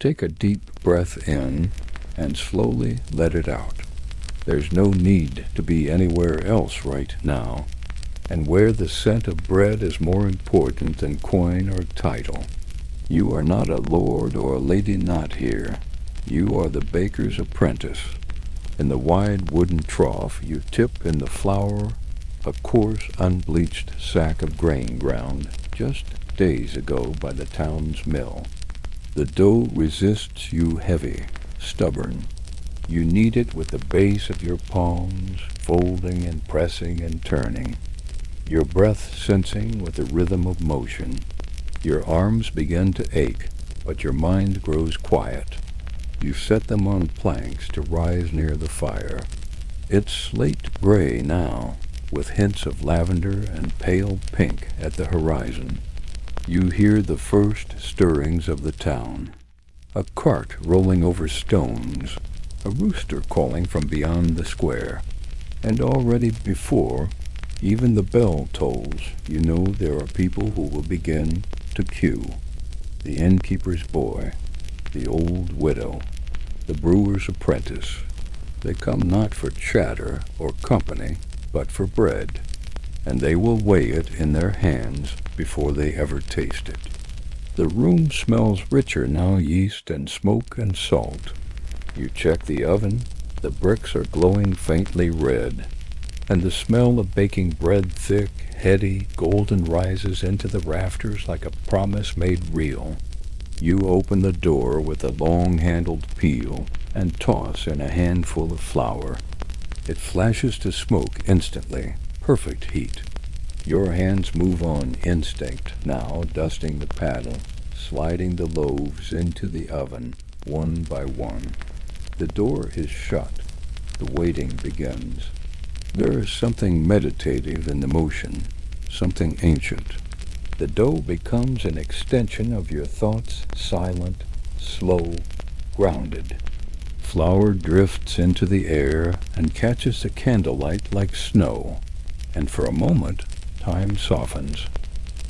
Take a deep breath in and slowly let it out. There's no need to be anywhere else right now, and where the scent of bread is more important than coin or title. You are not a lord or a lady not here. You are the baker's apprentice. In the wide wooden trough you tip in the flour a coarse, unbleached sack of grain ground just days ago by the town's mill. The dough resists you heavy, stubborn. You knead it with the base of your palms, folding and pressing and turning, your breath sensing with the rhythm of motion. Your arms begin to ache, but your mind grows quiet. You set them on planks to rise near the fire. It's slate gray now, with hints of lavender and pale pink at the horizon. You hear the first stirrings of the town. A cart rolling over stones, a rooster calling from beyond the square, and already before even the bell tolls, you know there are people who will begin to queue. The innkeeper's boy, the old widow, the brewer's apprentice. They come not for chatter or company, but for bread, and they will weigh it in their hands before they ever taste it. The room smells richer now, yeast and smoke and salt. You check the oven, the bricks are glowing faintly red, and the smell of baking bread thick, heady, golden rises into the rafters like a promise made real. You open the door with a long-handled peel and toss in a handful of flour. It flashes to smoke instantly, perfect heat. Your hands move on instinct now, dusting the paddle, sliding the loaves into the oven, one by one. The door is shut. The waiting begins. There is something meditative in the motion, something ancient. The dough becomes an extension of your thoughts, silent, slow, grounded. Flour drifts into the air and catches the candlelight like snow, and for a moment, time softens.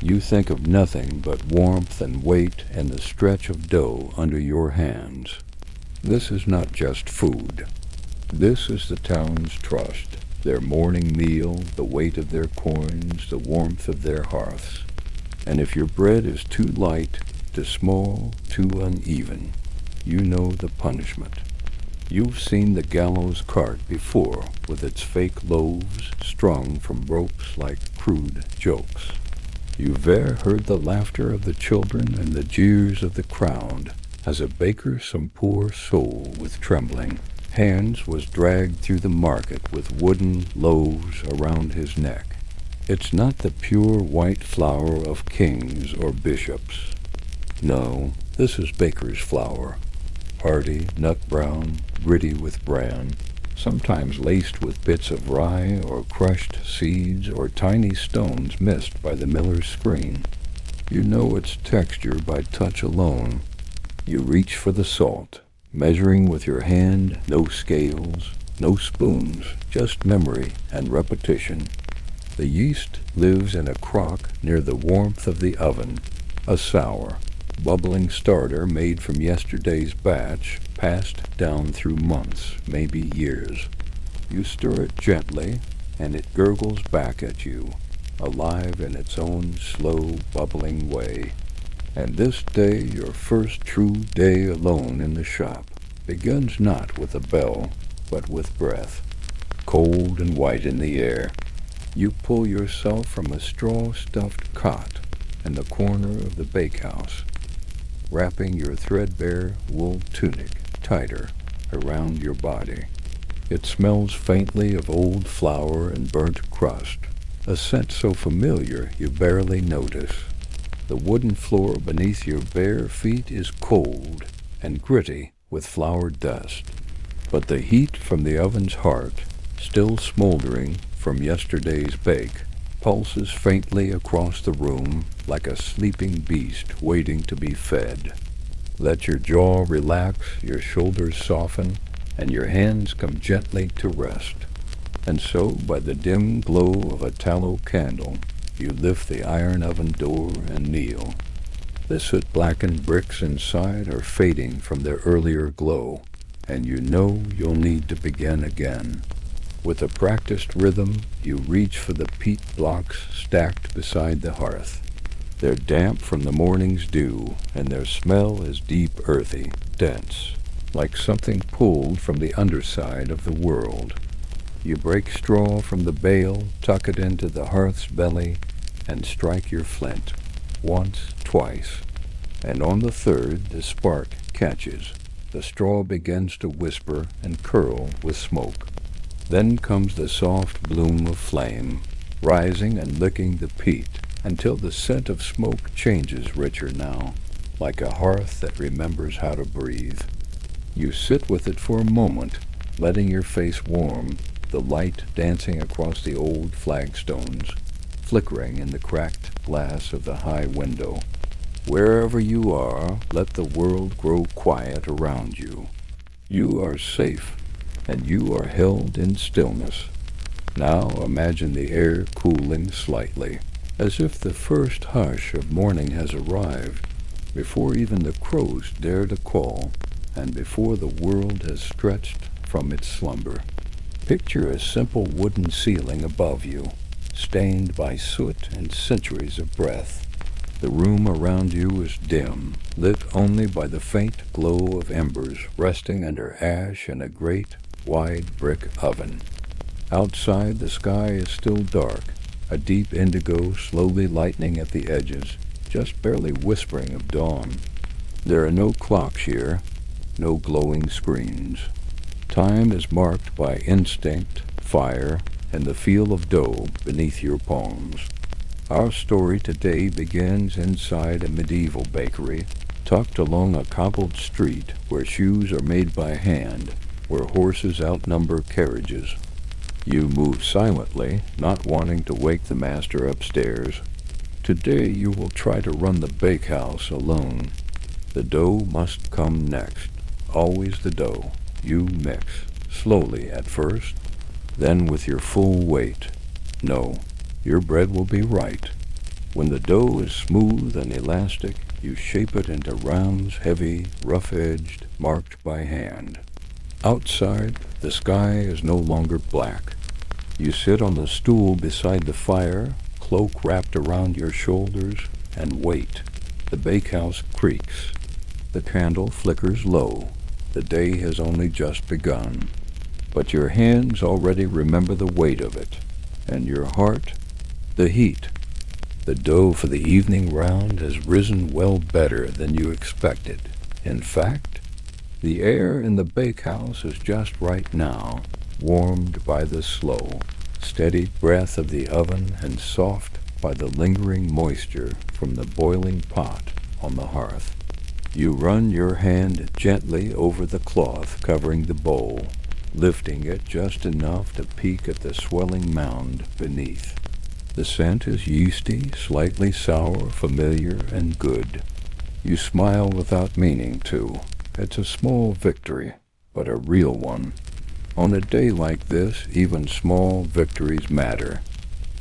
You think of nothing but warmth and weight and the stretch of dough under your hands. This is not just food. This is the town's trust, their morning meal, the weight of their coins, the warmth of their hearths. And if your bread is too light, too small, too uneven, you know the punishment. You've seen the gallows cart before, with its fake loaves strung from ropes like crude jokes. You've heard the laughter of the children and the jeers of the crowd, as a baker some poor soul with trembling hands was dragged through the market with wooden loaves around his neck. It's not the pure white flour of kings or bishops. No, this is baker's flour, hearty, nut-brown, gritty with bran, sometimes laced with bits of rye or crushed seeds or tiny stones missed by the miller's screen. You know its texture by touch alone. You reach for the salt, measuring with your hand, no scales, no spoons, just memory and repetition. The yeast lives in a crock near the warmth of the oven, a sour, bubbling starter made from yesterday's batch, passed down through months, maybe years. You stir it gently, and it gurgles back at you, alive in its own slow, bubbling way. And this day, your first true day alone in the shop, begins not with a bell, but with breath, cold and white in the air. You pull yourself from a straw-stuffed cot in the corner of the bakehouse, wrapping your threadbare wool tunic tighter around your body. It smells faintly of old flour and burnt crust, a scent so familiar you barely notice. The wooden floor beneath your bare feet is cold and gritty with flour dust, but the heat from the oven's heart, still smoldering from yesterday's bake, pulses faintly across the room like a sleeping beast waiting to be fed. Let your jaw relax, your shoulders soften, and your hands come gently to rest. And so, by the dim glow of a tallow candle, you lift the iron oven door and kneel. The soot-blackened bricks inside are fading from their earlier glow, and you know you'll need to begin again. With a practiced rhythm, you reach for the peat blocks stacked beside the hearth. They're damp from the morning's dew, and their smell is deep earthy, dense, like something pulled from the underside of the world. You break straw from the bale, tuck it into the hearth's belly, and strike your flint. Once, twice, and on the third the spark catches. The straw begins to whisper and curl with smoke. Then comes the soft bloom of flame, rising and licking the peat, until the scent of smoke changes richer now, like a hearth that remembers how to breathe. You sit with it for a moment, letting your face warm, the light dancing across the old flagstones, flickering in the cracked glass of the high window. Wherever you are, let the world grow quiet around you. You are safe, and you are held in stillness. Now imagine the air cooling slightly, as if the first hush of morning has arrived, before even the crows dare to call, and before the world has stretched from its slumber. Picture a simple wooden ceiling above you, stained by soot and centuries of breath. The room around you is dim, lit only by the faint glow of embers resting under ash in a great, wide brick oven. Outside, the sky is still dark, a deep indigo slowly lightening at the edges, just barely whispering of dawn. There are no clocks here, no glowing screens. Time is marked by instinct, fire, and the feel of dough beneath your palms. Our story today begins inside a medieval bakery, tucked along a cobbled street where shoes are made by hand, where horses outnumber carriages. You move silently, not wanting to wake the master upstairs. Today you will try to run the bakehouse alone. The dough must come next. Always the dough. You mix, slowly at first, then with your full weight. No, your bread will be right. When the dough is smooth and elastic, you shape it into rounds, heavy, rough-edged, marked by hand. Outside, the sky is no longer black. You sit on the stool beside the fire, cloak wrapped around your shoulders, and wait. The bakehouse creaks. The candle flickers low. The day has only just begun. But your hands already remember the weight of it, and your heart, the heat. The dough for the evening round has risen well better than you expected. In fact, the air in the bakehouse is just right now, warmed by the slow, steady breath of the oven and soft by the lingering moisture from the boiling pot on the hearth. You run your hand gently over the cloth covering the bowl, lifting it just enough to peek at the swelling mound beneath. The scent is yeasty, slightly sour, familiar, and good. You smile without meaning to. It's a small victory, but a real one. On a day like this, even small victories matter.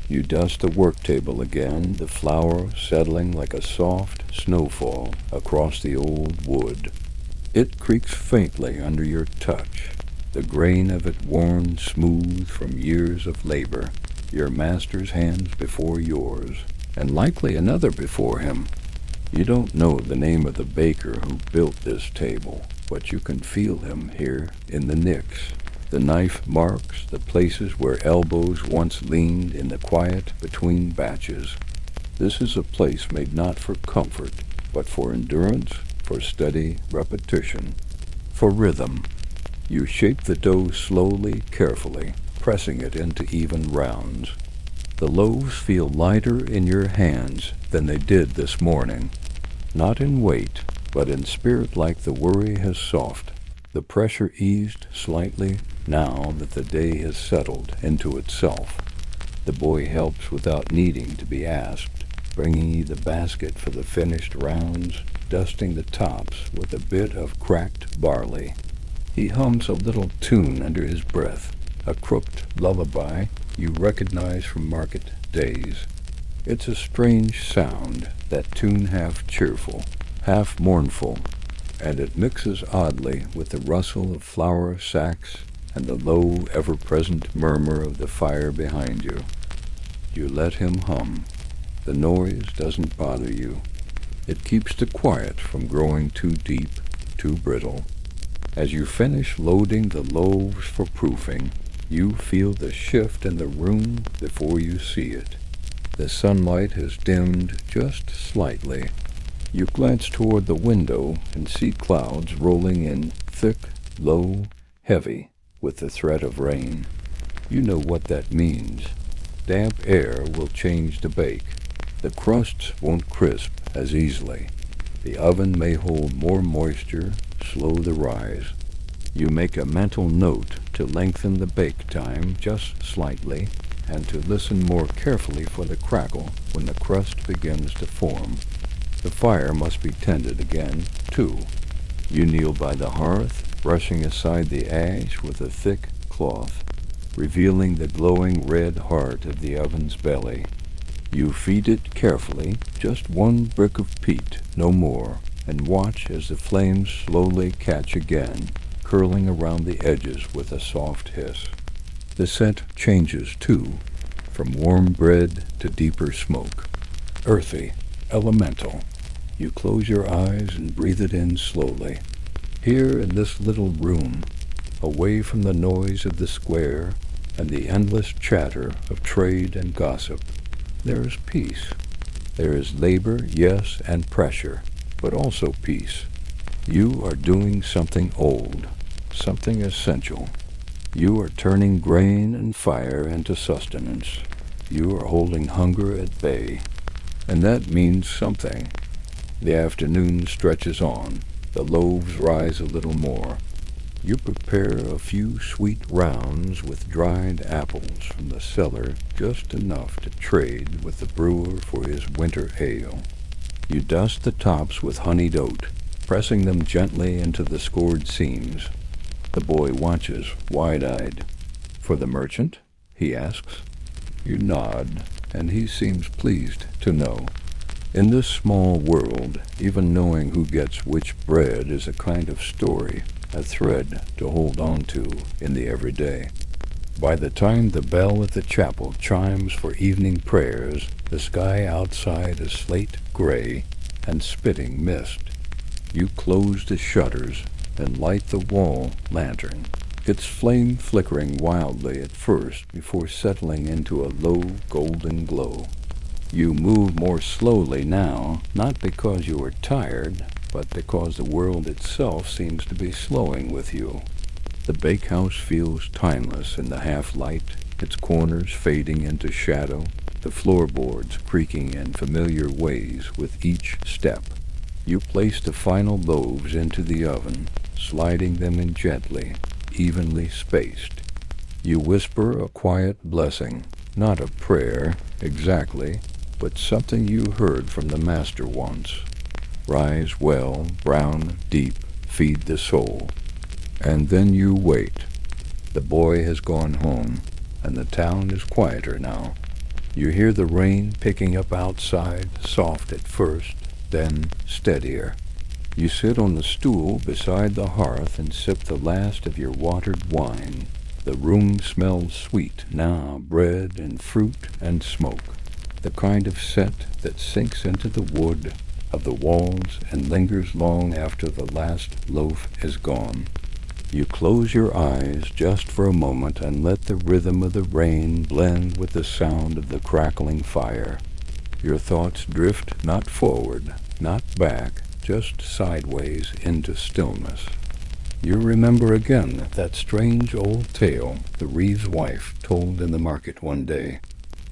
You dust the work table again, the flour settling like a soft snowfall across the old wood. It creaks faintly under your touch, the grain of it worn smooth from years of labor, your master's hands before yours, and likely another before him. You don't know the name of the baker who built this table, but you can feel him here in the nicks. The knife marks the places where elbows once leaned in the quiet between batches. This is a place made not for comfort, but for endurance, for steady repetition, for rhythm. You shape the dough slowly, carefully, pressing it into even rounds. The loaves feel lighter in your hands than they did this morning, not in weight, but in spirit, like the worry has softened. The pressure eased slightly now that the day has settled into itself. The boy helps without needing to be asked, bringing you the basket for the finished rounds, dusting the tops with a bit of cracked barley. He hums a little tune under his breath, a crooked lullaby you recognize from market days. It's a strange sound, that tune half cheerful, half mournful, and it mixes oddly with the rustle of flour sacks and the low, ever-present murmur of the fire behind you. You let him hum. The noise doesn't bother you. It keeps the quiet from growing too deep, too brittle. As you finish loading the loaves for proofing, you feel the shift in the room before you see it. The sunlight has dimmed just slightly. You glance toward the window and see clouds rolling in thick, low, heavy, with the threat of rain. You know what that means. Damp air will change the bake. The crusts won't crisp as easily. The oven may hold more moisture, slow the rise. You make a mental note to lengthen the bake time just slightly and to listen more carefully for the crackle when the crust begins to form. The fire must be tended again, too. You kneel by the hearth, brushing aside the ash with a thick cloth, revealing the glowing red heart of the oven's belly. You feed it carefully, just one brick of peat, no more, and watch as the flames slowly catch again, curling around the edges with a soft hiss. The scent changes, too, from warm bread to deeper smoke. Earthy, elemental. You close your eyes and breathe it in slowly. Here in this little room, away from the noise of the square and the endless chatter of trade and gossip, there is peace. There is labor, yes, and pressure, but also peace. You are doing something old, something essential. You are turning grain and fire into sustenance. You are holding hunger at bay. And that means something. The afternoon stretches on. The loaves rise a little more. You prepare a few sweet rounds with dried apples from the cellar, just enough to trade with the brewer for his winter ale. You dust the tops with honeyed oat, pressing them gently into the scored seams. The boy watches, wide-eyed. "For the merchant?" he asks. You nod, and he seems pleased to know. In this small world, even knowing who gets which bread is a kind of story, a thread to hold on to in the everyday. By the time the bell at the chapel chimes for evening prayers, the sky outside is slate gray and spitting mist. You close the shutters and light the wall lantern, its flame flickering wildly at first before settling into a low golden glow. You move more slowly now, not because you are tired, but because the world itself seems to be slowing with you. The bakehouse feels timeless in the half-light, its corners fading into shadow, the floorboards creaking in familiar ways with each step. You place the final loaves into the oven, sliding them in gently, evenly spaced. You whisper a quiet blessing, not a prayer, exactly, but something you heard from the Master once. Rise well, brown, deep, feed the soul. And then you wait. The boy has gone home, and the town is quieter now. You hear the rain picking up outside, soft at first, then steadier. You sit on the stool beside the hearth and sip the last of your watered wine. The room smells sweet now, bread and fruit and smoke, the kind of scent that sinks into the wood of the walls and lingers long after the last loaf is gone. You close your eyes just for a moment and let the rhythm of the rain blend with the sound of the crackling fire. Your thoughts drift not forward, not back, just sideways into stillness. You remember again that strange old tale the reeve's wife told in the market one day,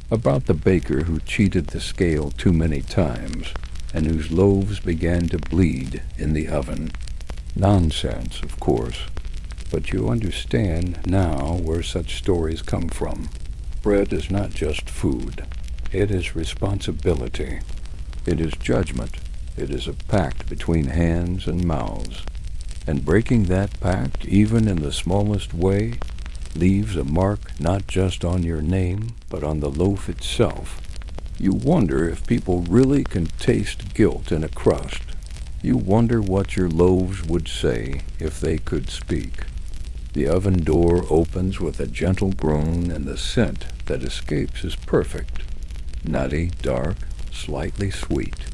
about the baker who cheated the scale too many times and whose loaves began to bleed in the oven. Nonsense, of course, but you understand now where such stories come from. Bread is not just food. It is responsibility. It is judgment. It is a pact between hands and mouths. And breaking that pact, even in the smallest way, leaves a mark not just on your name, but on the loaf itself. You wonder if people really can taste guilt in a crust. You wonder what your loaves would say if they could speak. The oven door opens with a gentle groan, and the scent that escapes is perfect. Nutty, dark, slightly sweet.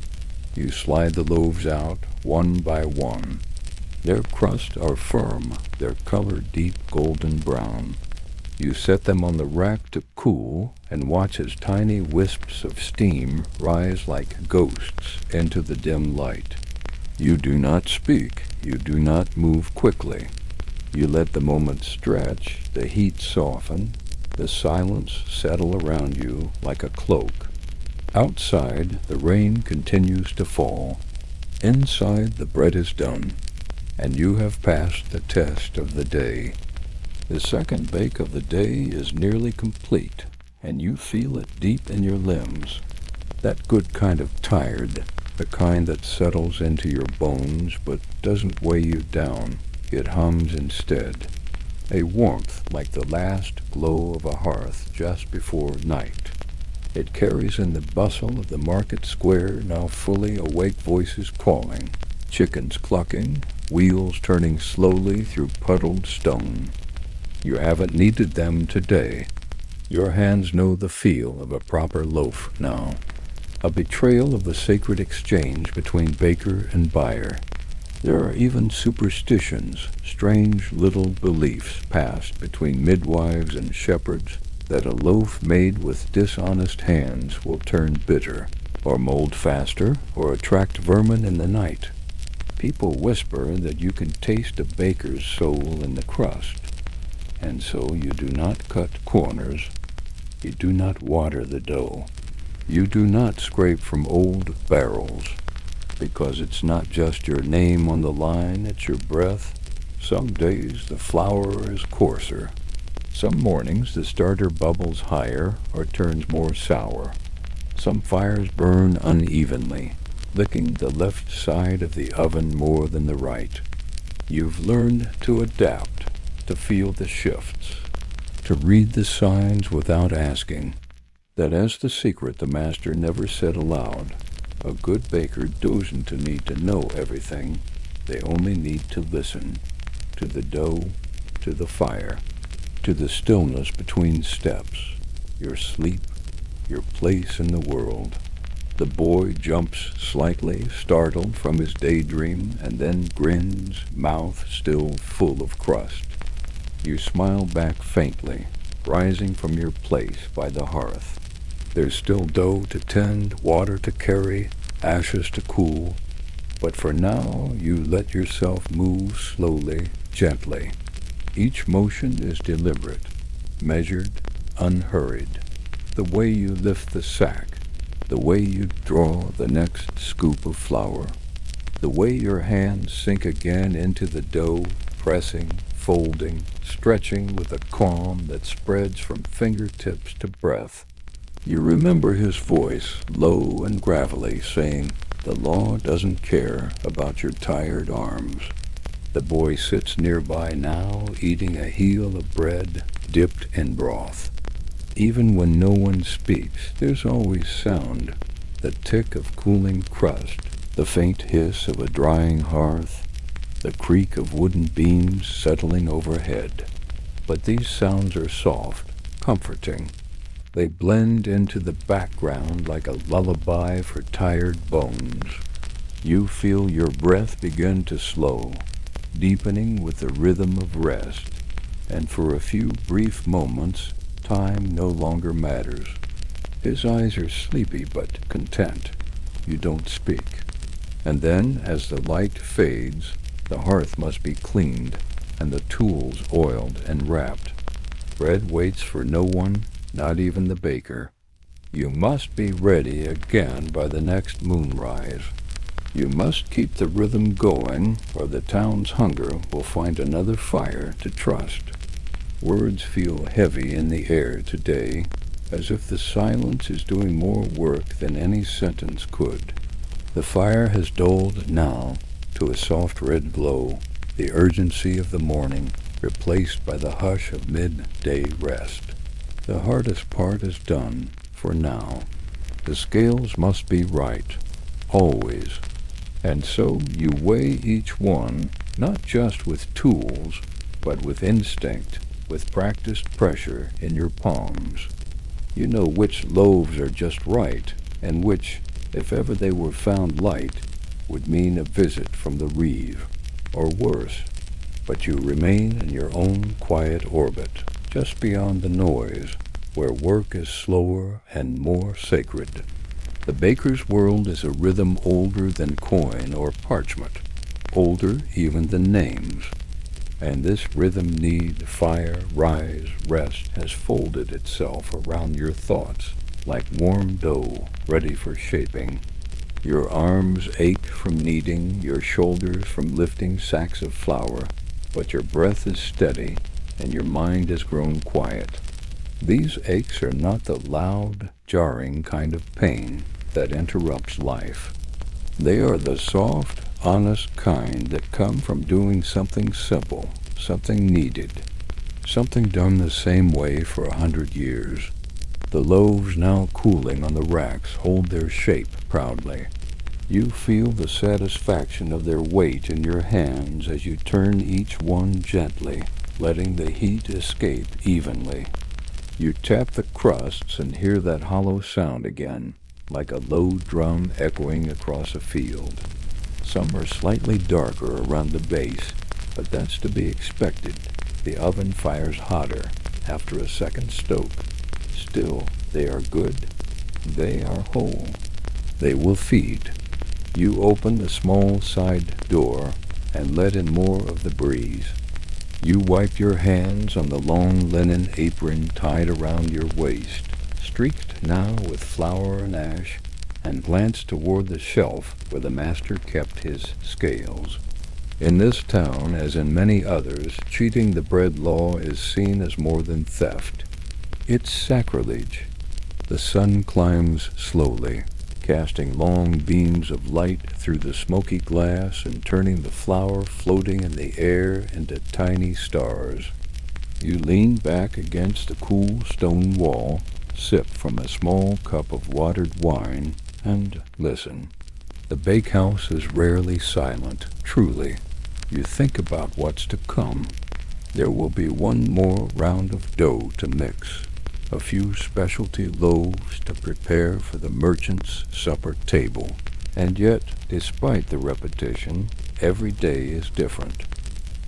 You slide the loaves out, one by one. Their crusts are firm, their color deep golden brown. You set them on the rack to cool and watch as tiny wisps of steam rise like ghosts into the dim light. You do not speak, you do not move quickly. You let the moment stretch, the heat soften, the silence settle around you like a cloak. Outside, the rain continues to fall. Inside, the bread is done, and you have passed the test of the day. The second bake of the day is nearly complete, and you feel it deep in your limbs. That good kind of tired, the kind that settles into your bones but doesn't weigh you down. It hums instead. A warmth like the last glow of a hearth just before night. It carries in the bustle of the market square now fully awake voices calling, chickens clucking, wheels turning slowly through puddled stone. You haven't needed them today. Your hands know the feel of a proper loaf now. A betrayal of the sacred exchange between baker and buyer. There are even superstitions, strange little beliefs passed between midwives and shepherds that a loaf made with dishonest hands will turn bitter, or mold faster, or attract vermin in the night. People whisper that you can taste a baker's soul in the crust. And so you do not cut corners. You do not water the dough. You do not scrape from old barrels, because it's not just your name on the line, it's your breath. Some days the flour is coarser. Some mornings the starter bubbles higher or turns more sour. Some fires burn unevenly, licking the left side of the oven more than the right. You've learned to adapt, to feel the shifts, to read the signs without asking. That as the secret the master never said aloud. A good baker doesn't need to know everything. They only need to listen, to the dough, to the fire, to the stillness between steps, your sleep, your place in the world. The boy jumps slightly, startled from his daydream, and then grins, mouth still full of crust. You smile back faintly, rising from your place by the hearth. There's still dough to tend, water to carry, ashes to cool, but for now you let yourself move slowly, gently. Each motion is deliberate, measured, unhurried. The way you lift the sack, the way you draw the next scoop of flour, the way your hands sink again into the dough, pressing, folding, stretching with a calm that spreads from fingertips to breath. You remember his voice, low and gravelly, saying, "The law doesn't care about your tired arms." The boy sits nearby now, eating a heel of bread dipped in broth. Even when no one speaks, there's always sound, the tick of cooling crust, the faint hiss of a drying hearth, the creak of wooden beams settling overhead. But these sounds are soft, comforting. They blend into the background like a lullaby for tired bones. You feel your breath begin to slow, deepening with the rhythm of rest, and for a few brief moments, time no longer matters. His eyes are sleepy but content. You don't speak. And then, as the light fades, the hearth must be cleaned, and the tools oiled and wrapped. Bread waits for no one, not even the baker. You must be ready again by the next moonrise. You must keep the rhythm going, or the town's hunger will find another fire to trust. Words feel heavy in the air today, as if the silence is doing more work than any sentence could. The fire has dulled now to a soft red glow, the urgency of the morning replaced by the hush of midday rest. The hardest part is done, for now. The scales must be right, always. And so you weigh each one, not just with tools, but with instinct, with practiced pressure in your palms. You know which loaves are just right, and which, if ever they were found light, would mean a visit from the reeve, or worse. But you remain in your own quiet orbit, just beyond the noise, where work is slower and more sacred. The baker's world is a rhythm older than coin or parchment, older even than names. And this rhythm need, fire, rise, rest, has folded itself around your thoughts like warm dough ready for shaping. Your arms ache from kneading, your shoulders from lifting sacks of flour, but your breath is steady and your mind has grown quiet. These aches are not the loud, jarring kind of pain that interrupts life. They are the soft, honest kind that come from doing something simple, something needed, something done the same way for 100 years. The loaves now cooling on the racks hold their shape proudly. You feel the satisfaction of their weight in your hands as you turn each one gently, letting the heat escape evenly. You tap the crusts and hear that hollow sound again, like a low drum echoing across a field. Some are slightly darker around the base, but that's to be expected. The oven fires hotter after a second stoke. Still, they are good. They are whole. They will feed. You open the small side door and let in more of the breeze. You wipe your hands on the long linen apron tied around your waist, streaked now with flour and ash, and glance toward the shelf where the master kept his scales. In this town, as in many others, cheating the bread law is seen as more than theft. It's sacrilege. The sun climbs slowly, casting long beams of light through the smoky glass and turning the flour floating in the air into tiny stars. You lean back against the cool stone wall, sip from a small cup of watered wine, and listen. The bakehouse is rarely silent, truly. You think about what's to come. There will be one more round of dough to mix, a few specialty loaves to prepare for the merchant's supper table. And yet, despite the repetition, every day is different.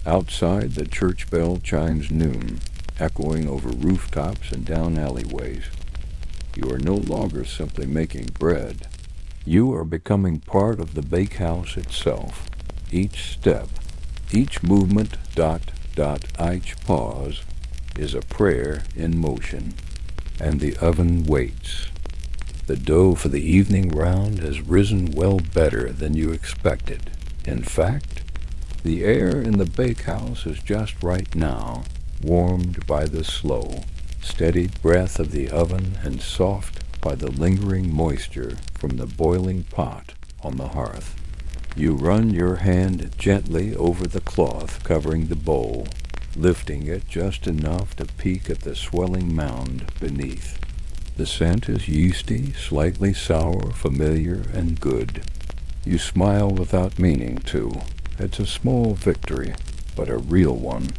Outside, the church bell chimes noon, echoing over rooftops and down alleyways. You are no longer simply making bread. You are becoming part of the bakehouse itself. Each step, each movement, each pause, is a prayer in motion. And the oven waits. The dough for the evening round has risen well better than you expected. In fact, the air in the bakehouse is just right now, warmed by the slow, steady breath of the oven and soft by the lingering moisture from the boiling pot on the hearth. You run your hand gently over the cloth covering the bowl, lifting it just enough to peek at the swelling mound beneath. The scent is yeasty, slightly sour, familiar, and good. You smile without meaning to. It's a small victory, but a real one.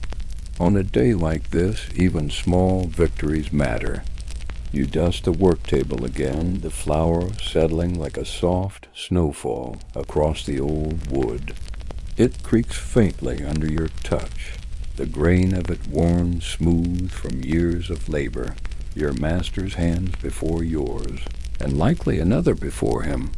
On a day like this, even small victories matter. You dust the work table again, the flour settling like a soft snowfall across the old wood. It creaks faintly under your touch, the grain of it worn smooth from years of labor, your master's hands before yours, and likely another before him.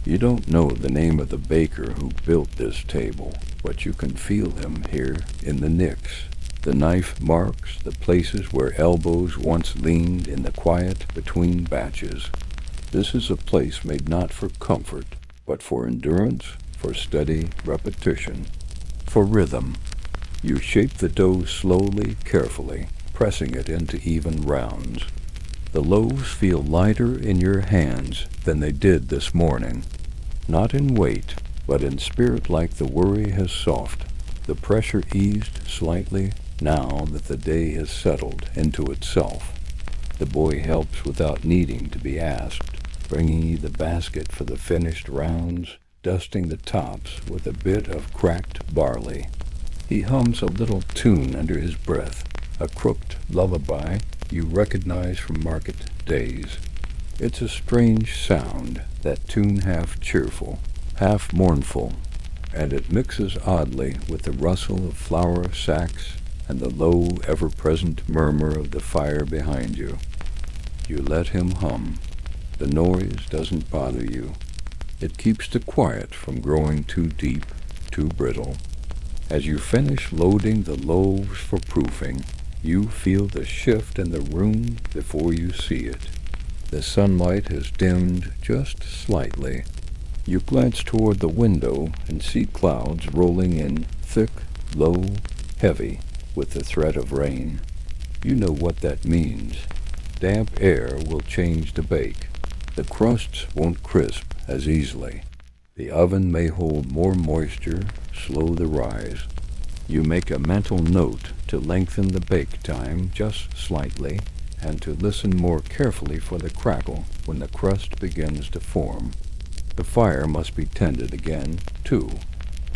You don't know the name of the baker who built this table, but you can feel him here in the nicks, the knife marks, the places where elbows once leaned in the quiet between batches. This is a place made not for comfort, but for endurance, for steady repetition, for rhythm. You shape the dough slowly, carefully, pressing it into even rounds. The loaves feel lighter in your hands than they did this morning. Not in weight, but in spirit like the worry has softened, the pressure eased slightly now that the day has settled into itself. The boy helps without needing to be asked, bringing you the basket for the finished rounds, dusting the tops with a bit of cracked barley. He hums a little tune under his breath, a crooked lullaby you recognize from market days. It's a strange sound, that tune half cheerful, half mournful, and it mixes oddly with the rustle of flour sacks and the low, ever-present murmur of the fire behind you. You let him hum. The noise doesn't bother you. It keeps the quiet from growing too deep, too brittle. As you finish loading the loaves for proofing, you feel the shift in the room before you see it. The sunlight has dimmed just slightly. You glance toward the window and see clouds rolling in, thick, low, heavy, with the threat of rain. You know what that means. Damp air will change the bake. The crusts won't crisp as easily. The oven may hold more moisture, slow the rise. You make a mental note to lengthen the bake time just slightly and to listen more carefully for the crackle when the crust begins to form. The fire must be tended again, too.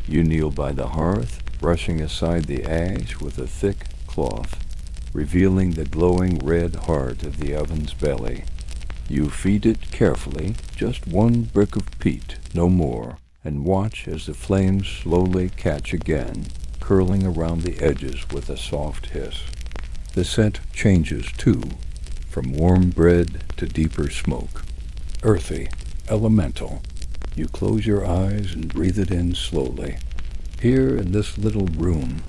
You kneel by the hearth, brushing aside the ash with a thick cloth, revealing the glowing red heart of the oven's belly. You feed it carefully, just one brick of peat, no more, and watch as the flames slowly catch again, curling around the edges with a soft hiss. The scent changes, too, from warm bread to deeper smoke. Earthy, elemental. You close your eyes and breathe it in slowly. Here in this little room,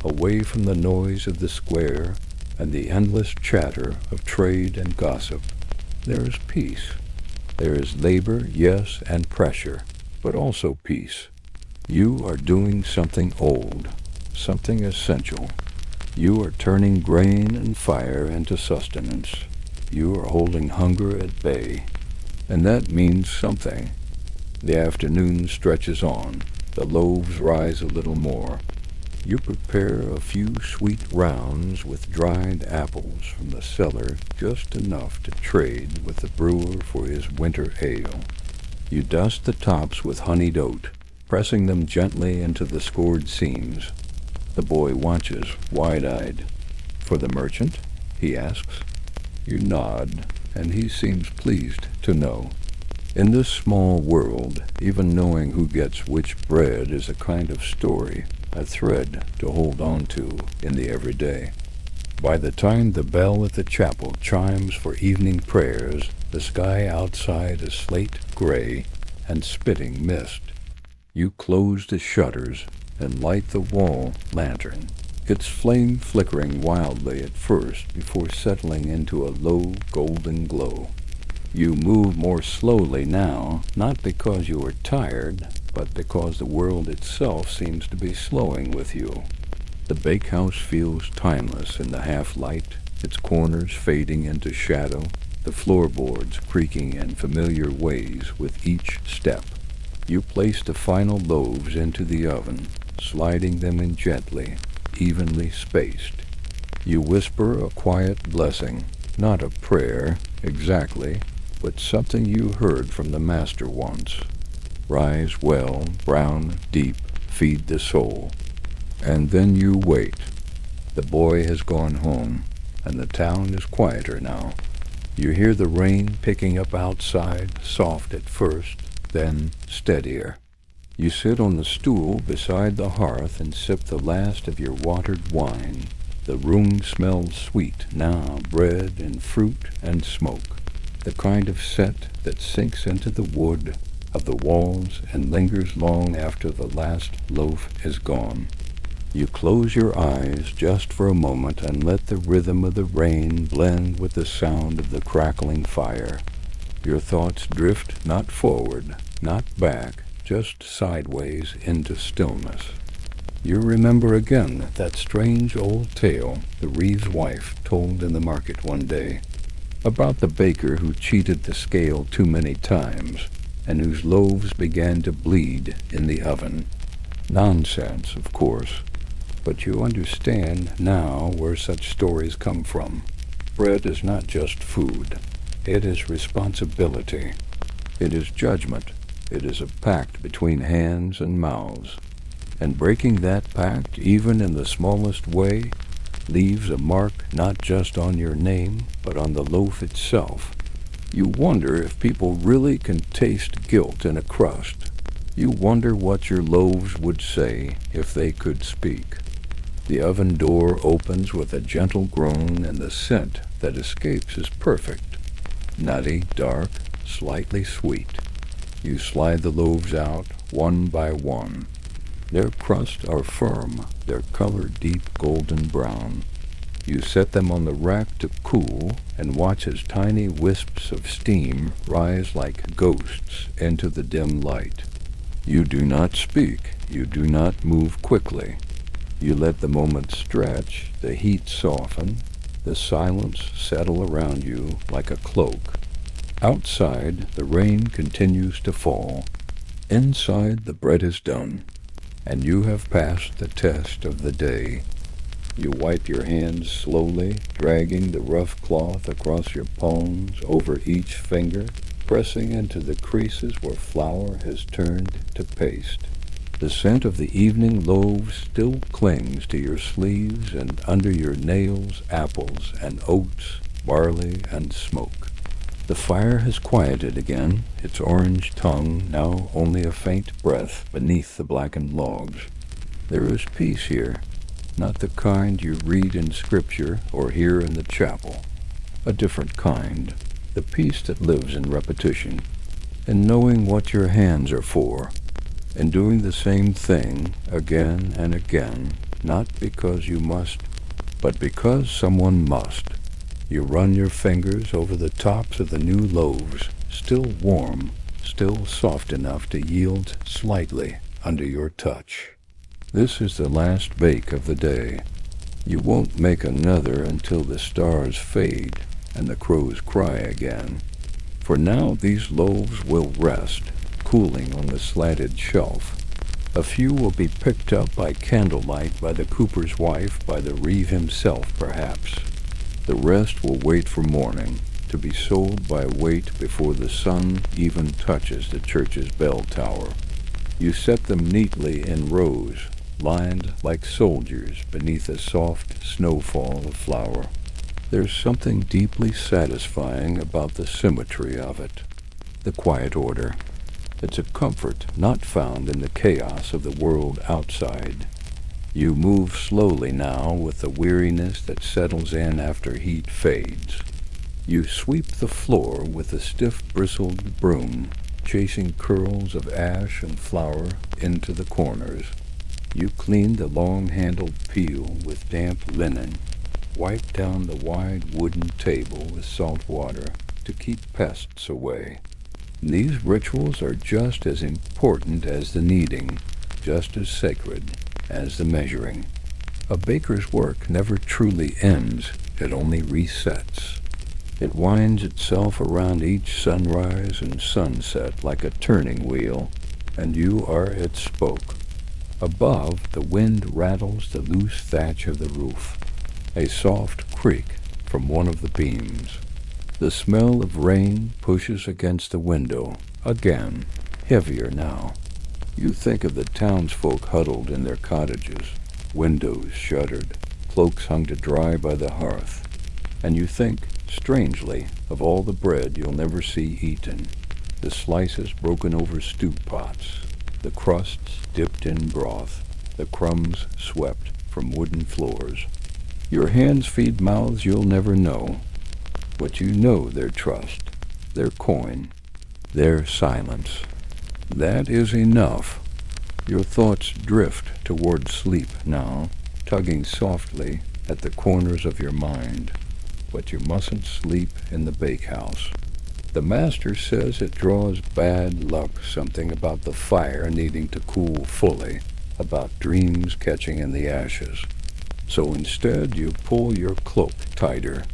away from the noise of the square and the endless chatter of trade and gossip, there is peace. There is labor, yes, and pressure, but also peace. You are doing something old, something essential. You are turning grain and fire into sustenance. You are holding hunger at bay. And that means something. The afternoon stretches on. The loaves rise a little more. You prepare a few sweet rounds with dried apples from the cellar, just enough to trade with the brewer for his winter ale. You dust the tops with honeyed oat, pressing them gently into the scored seams. The boy watches, wide-eyed. "For the merchant?" he asks. You nod, and he seems pleased to know. In this small world, even knowing who gets which bread is a kind of story, a thread to hold on to in the everyday. By the time the bell at the chapel chimes for evening prayers, the sky outside is slate gray and spitting mist. You close the shutters and light the wall lantern, its flame flickering wildly at first before settling into a low golden glow. You move more slowly now, not because you are tired, but because the world itself seems to be slowing with you. The bakehouse feels timeless in the half-light, its corners fading into shadow, the floorboards creaking in familiar ways with each step. You place the final loaves into the oven, sliding them in gently, evenly spaced. You whisper a quiet blessing, not a prayer, exactly, but something you heard from the Master once. Rise well, brown, deep, feed the soul. And then you wait. The boy has gone home, and the town is quieter now. You hear the rain picking up outside, soft at first, then steadier. You sit on the stool beside the hearth and sip the last of your watered wine. The room smells sweet now, bread and fruit and smoke, the kind of scent that sinks into the wood of the walls and lingers long after the last loaf is gone. You close your eyes just for a moment and let the rhythm of the rain blend with the sound of the crackling fire. Your thoughts drift not forward, not back, just sideways into stillness. You remember again that strange old tale the reeve's wife told in the market one day, about the baker who cheated the scale too many times and whose loaves began to bleed in the oven. Nonsense, of course, but you understand now where such stories come from. Bread is not just food. It is responsibility. It is judgment. It is a pact between hands and mouths. And breaking that pact, even in the smallest way, leaves a mark not just on your name, but on the loaf itself. You wonder if people really can taste guilt in a crust. You wonder what your loaves would say if they could speak. The oven door opens with a gentle groan, and the scent that escapes is perfect. Nutty, dark, slightly sweet. You slide the loaves out, one by one. Their crusts are firm, their color deep golden brown. You set them on the rack to cool, and watch as tiny wisps of steam rise like ghosts into the dim light. You do not speak, you do not move quickly. You let the moment stretch, the heat soften, the silence settle around you like a cloak. Outside, the rain continues to fall. Inside, the bread is done, and you have passed the test of the day. You wipe your hands slowly, dragging the rough cloth across your palms, over each finger, pressing into the creases where flour has turned to paste. The scent of the evening loaves still clings to your sleeves, and under your nails apples and oats, barley and smoke. The fire has quieted again, its orange tongue now only a faint breath beneath the blackened logs. There is peace here, not the kind you read in Scripture or hear in the chapel. A different kind, the peace that lives in repetition, in knowing what your hands are for, and doing the same thing again and again, not because you must, but because someone must. You run your fingers over the tops of the new loaves, still warm, still soft enough to yield slightly under your touch. This is the last bake of the day. You won't make another until the stars fade and the crows cry again. For now these loaves will rest, cooling on the slatted shelf. A few will be picked up by candlelight by the cooper's wife, by the reeve himself perhaps. The rest will wait for morning, to be sold by weight before the sun even touches the church's bell tower. You set them neatly in rows, lined like soldiers beneath a soft snowfall of flour. There's something deeply satisfying about the symmetry of it, the quiet order. It's a comfort not found in the chaos of the world outside. You move slowly now with the weariness that settles in after heat fades. You sweep the floor with a stiff bristled broom, chasing curls of ash and flour into the corners. You clean the long-handled peel with damp linen, wipe down the wide wooden table with salt water to keep pests away. These rituals are just as important as the kneading, just as sacred as the measuring. A baker's work never truly ends, it only resets. It winds itself around each sunrise and sunset like a turning wheel, and you are its spoke. Above, the wind rattles the loose thatch of the roof, a soft creak from one of the beams. The smell of rain pushes against the window, again, heavier now. You think of the townsfolk huddled in their cottages, windows shuttered, cloaks hung to dry by the hearth, and you think, strangely, of all the bread you'll never see eaten, the slices broken over stew pots, the crusts dipped in broth, the crumbs swept from wooden floors. Your hands feed mouths you'll never know, but you know their trust, their coin, their silence. That is enough. Your thoughts drift toward sleep now, tugging softly at the corners of your mind. But you mustn't sleep in the bakehouse. The master says it draws bad luck, something about the fire needing to cool fully, about dreams catching in the ashes. So instead you pull your cloak tighter,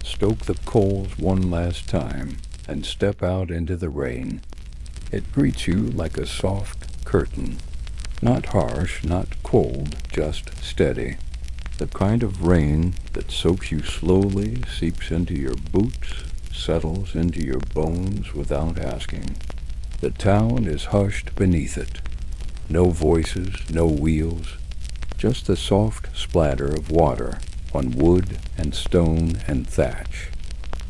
stoke the coals one last time, and step out into the rain. It greets you like a soft curtain, not harsh, not cold, just steady. The kind of rain that soaks you slowly, seeps into your boots, settles into your bones without asking. The town is hushed beneath it. No voices, no wheels, just the soft splatter of water on wood and stone and thatch.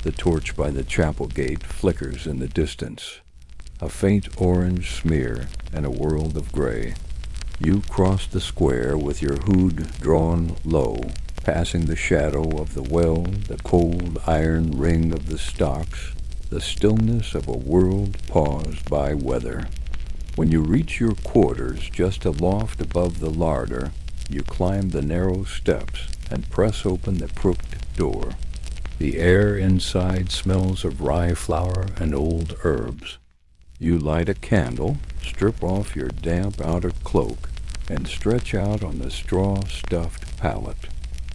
The torch by the chapel gate flickers in the distance, a faint orange smear in a world of gray. You cross the square with your hood drawn low, passing the shadow of the well, the cold iron ring of the stocks, the stillness of a world paused by weather. When you reach your quarters just aloft above the larder, you climb the narrow steps and press open the crooked door. The air inside smells of rye flour and old herbs. You light a candle, strip off your damp outer cloak, and stretch out on the straw-stuffed pallet.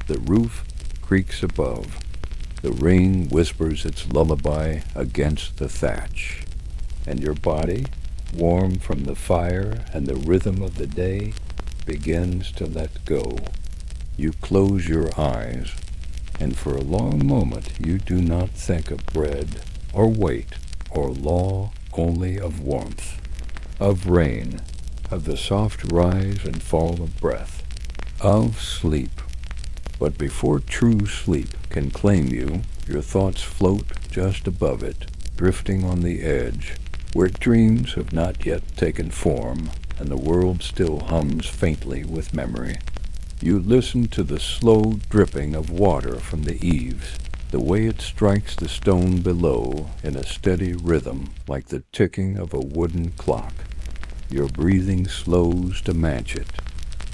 The roof creaks above. The rain whispers its lullaby against the thatch. And your body, warm from the fire and the rhythm of the day, begins to let go. You close your eyes, and for a long moment you do not think of bread, or weight, or law, only of warmth, of rain, of the soft rise and fall of breath, of sleep. But before true sleep can claim you, your thoughts float just above it, drifting on the edge, where dreams have not yet taken form, and the world still hums faintly with memory. You listen to the slow dripping of water from the eaves, the way it strikes the stone below in a steady rhythm like the ticking of a wooden clock. Your breathing slows to match it,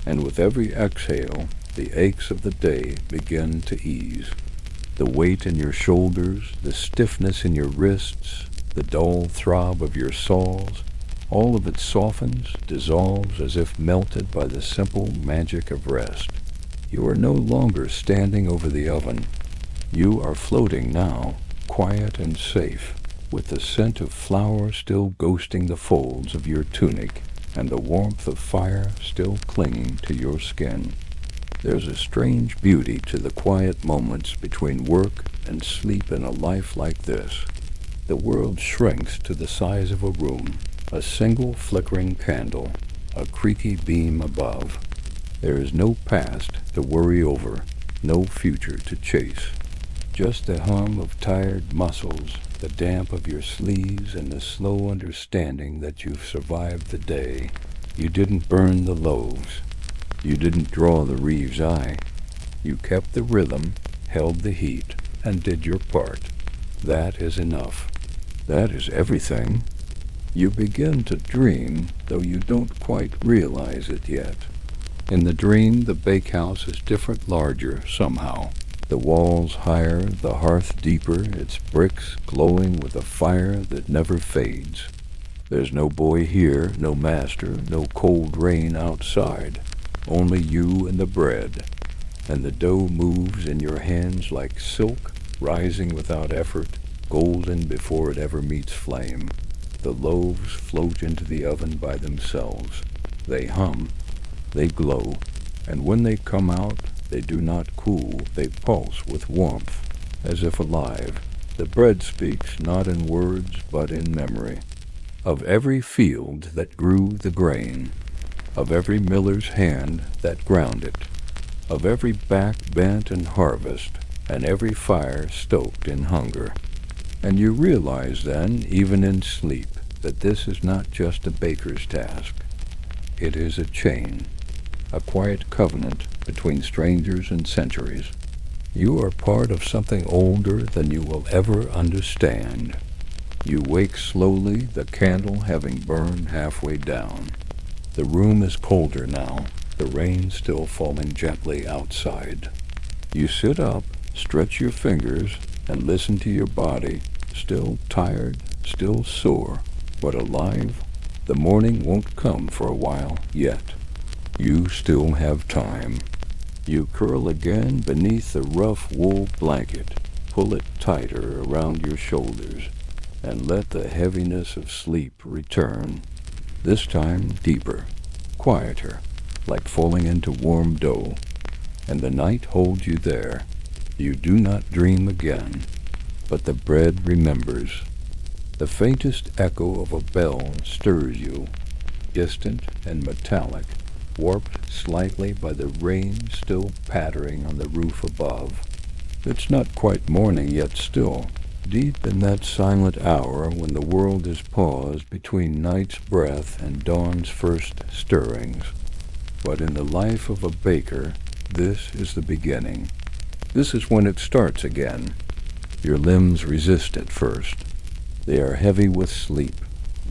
and with every exhale, the aches of the day begin to ease. The weight in your shoulders, the stiffness in your wrists, the dull throb of your soles, all of it softens, dissolves as if melted by the simple magic of rest. You are no longer standing over the oven. You are floating now, quiet and safe, with the scent of flour still ghosting the folds of your tunic and the warmth of fire still clinging to your skin. There's a strange beauty to the quiet moments between work and sleep in a life like this. The world shrinks to the size of a room, a single flickering candle, a creaky beam above. There is no past to worry over, no future to chase. Just the hum of tired muscles, the damp of your sleeves, and the slow understanding that you've survived the day. You didn't burn the loaves. You didn't draw the Reeves eye. You kept the rhythm, held the heat, and did your part. That is enough. That is everything. You begin to dream, though you don't quite realize it yet. In the dream, the bakehouse is different, larger somehow. The walls higher, the hearth deeper, its bricks glowing with a fire that never fades. There's no boy here, no master, no cold rain outside. Only you and the bread, and the dough moves in your hands like silk, rising without effort, golden before it ever meets flame. The loaves float into the oven by themselves. They hum, they glow, and when they come out, they do not cool, they pulse with warmth, as if alive. The bread speaks not in words, but in memory. Of every field that grew the grain, of every miller's hand that ground it, of every back bent in harvest, and every fire stoked in hunger. And you realize then, even in sleep, that this is not just a baker's task. It is a chain, a quiet covenant between strangers and centuries. You are part of something older than you will ever understand. You wake slowly, the candle having burned halfway down. The room is colder now, the rain still falling gently outside. You sit up, stretch your fingers, and listen to your body, still tired, still sore, but alive. The morning won't come for a while yet. You still have time. You curl again beneath the rough wool blanket, pull it tighter around your shoulders, and let the heaviness of sleep return. This time deeper, quieter, like falling into warm dough, and the night holds you there. You do not dream again. but the bread remembers. The faintest echo of a bell stirs you, distant and metallic, warped slightly by the rain still pattering on the roof above. It's not quite morning yet still, deep in that silent hour when the world is paused between night's breath and dawn's first stirrings. But in the life of a baker, this is the beginning. This is when it starts again. Your limbs resist at first. They are heavy with sleep,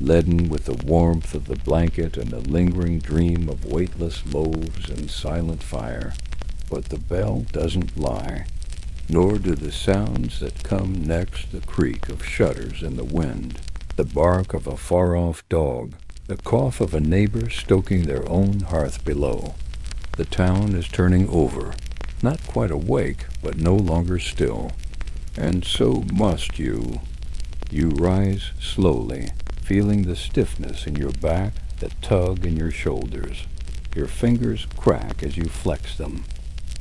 leaden with the warmth of the blanket and the lingering dream of weightless loaves and silent fire. But the bell doesn't lie, nor do the sounds that come next the creak of shutters in the wind, the bark of a far-off dog, the cough of a neighbor stoking their own hearth below. The town is turning over, not quite awake, but no longer still. And so must you. You rise slowly, feeling the stiffness in your back, the tug in your shoulders. Your fingers crack as you flex them.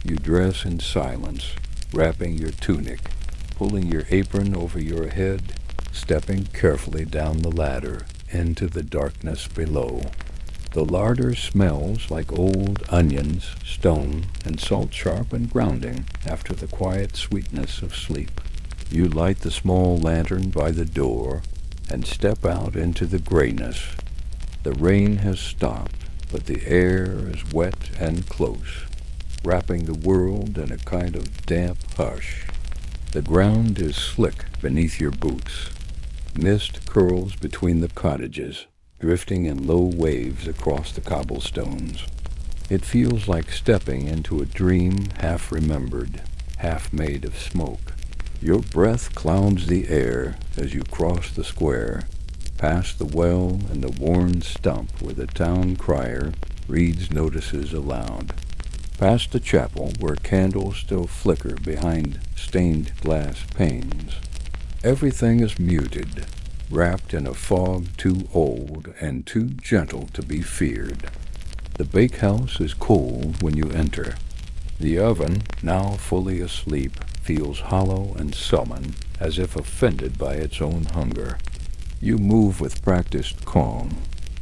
You dress in silence, wrapping your tunic, pulling your apron over your head, stepping carefully down the ladder into the darkness below. The larder smells like old onions, stone, and salt sharp and grounding after the quiet sweetness of sleep. You light the small lantern by the door and step out into the grayness. The rain has stopped, but the air is wet and close, wrapping the world in a kind of damp hush. The ground is slick beneath your boots. Mist curls between the cottages, drifting in low waves across the cobblestones. It feels like stepping into a dream half remembered, half made of smoke. Your breath clouds the air as you cross the square, past the well and the worn stump where the town crier reads notices aloud, past the chapel where candles still flicker behind stained glass panes. Everything is muted, wrapped in a fog too old and too gentle to be feared. The bakehouse is cold when you enter. The oven, now fully asleep, feels hollow and sullen, as if offended by its own hunger. You move with practiced calm.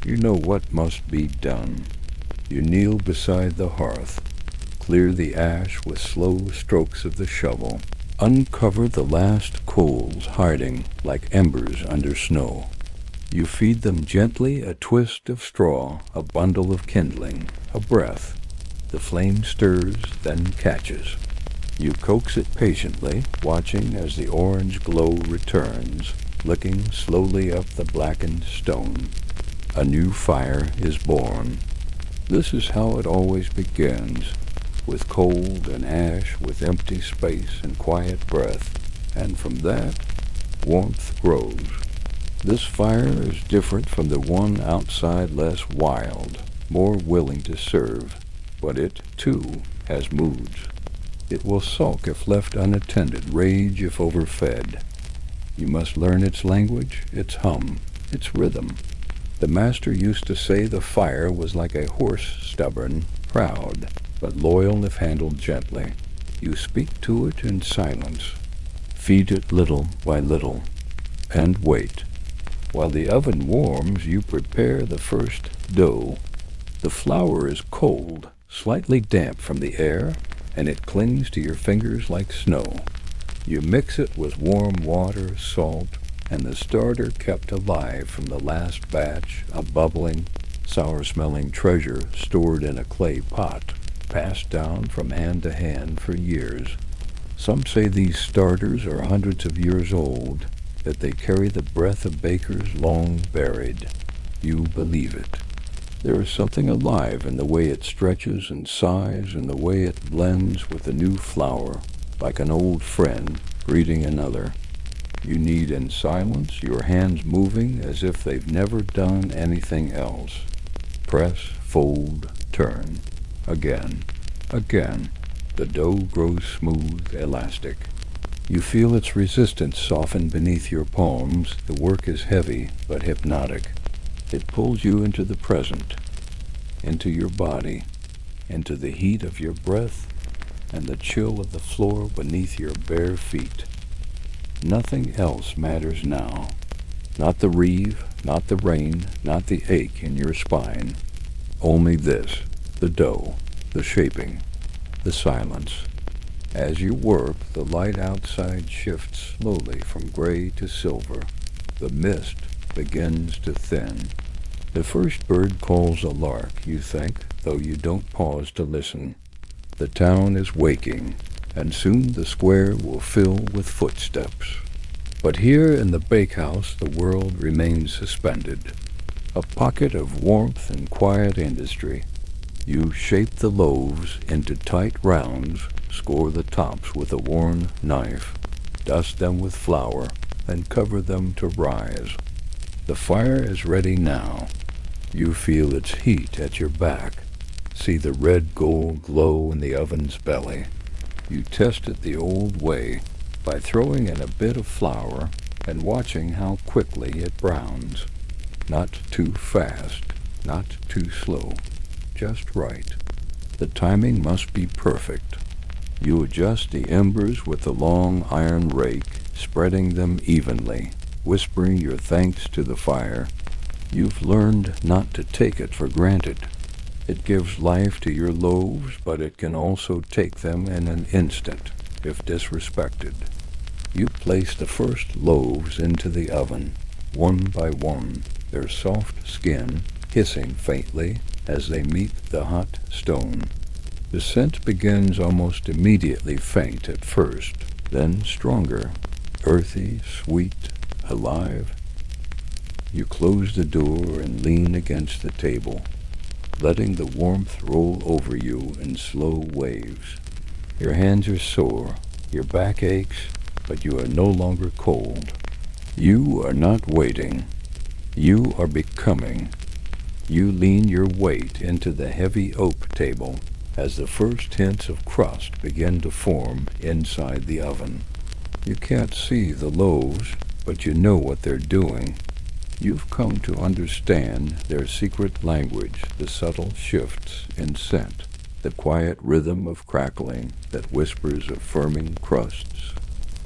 You know what must be done. You kneel beside the hearth, clear the ash with slow strokes of the shovel, uncover the last coals hiding like embers under snow. You feed them gently a twist of straw, a bundle of kindling, a breath. The flame stirs, then catches. You coax it patiently, watching as the orange glow returns, licking slowly up the blackened stone. A new fire is born. This is how it always begins, with cold and ash, with empty space and quiet breath, and from that, warmth grows. This fire is different from the one outside, less wild, more willing to serve, but it, too, has moods. It will sulk if left unattended, rage if overfed. You must learn its language, its hum, its rhythm. The master used to say the fire was like a horse, stubborn, proud, but loyal if handled gently. You speak to it in silence. Feed it little by little, and wait. While the oven warms, you prepare the first dough. The flour is cold, slightly damp from the air, and it clings to your fingers like snow. You mix it with warm water, salt, and the starter kept alive from the last batch, a bubbling, sour-smelling treasure stored in a clay pot, passed down from hand to hand for years. Some say these starters are hundreds of years old, that they carry the breath of bakers long buried. You believe it. There is something alive in the way it stretches and sighs, and the way it blends with the new flour, like an old friend greeting another. You knead in silence, your hands moving as if they've never done anything else. Press, fold, turn. Again, again. The dough grows smooth, elastic. You feel its resistance soften beneath your palms. The work is heavy, but hypnotic. It pulls you into the present, into your body, into the heat of your breath and the chill of the floor beneath your bare feet. Nothing else matters now. Not the reeve, not the rain, not the ache in your spine. Only this, the dough, the shaping, the silence. As you work, the light outside shifts slowly from gray to silver. The mist begins to thin. The first bird calls a lark, you think, though you don't pause to listen. The town is waking, and soon the square will fill with footsteps. But here in the bakehouse the world remains suspended, a pocket of warmth and quiet industry. You shape the loaves into tight rounds, score the tops with a worn knife, dust them with flour, and cover them to rise. The fire is ready now. You feel its heat at your back, see the red gold glow in the oven's belly. You test it the old way, by throwing in a bit of flour and watching how quickly it browns. Not too fast, not too slow, just right. The timing must be perfect. You adjust the embers with the long iron rake, spreading them evenly, whispering your thanks to the fire. You've learned not to take it for granted. It gives life to your loaves, but it can also take them in an instant, if disrespected. You place the first loaves into the oven, one by one, their soft skin hissing faintly as they meet the hot stone. The scent begins almost immediately faint at first, then stronger, earthy, sweet, alive. You close the door and lean against the table, letting the warmth roll over you in slow waves. Your hands are sore, your back aches, but you are no longer cold. You are not waiting. You are becoming. You lean your weight into the heavy oak table as the first hints of crust begin to form inside the oven. You can't see the loaves, but you know what they're doing. You've come to understand their secret language, the subtle shifts in scent, the quiet rhythm of crackling that whispers of firming crusts,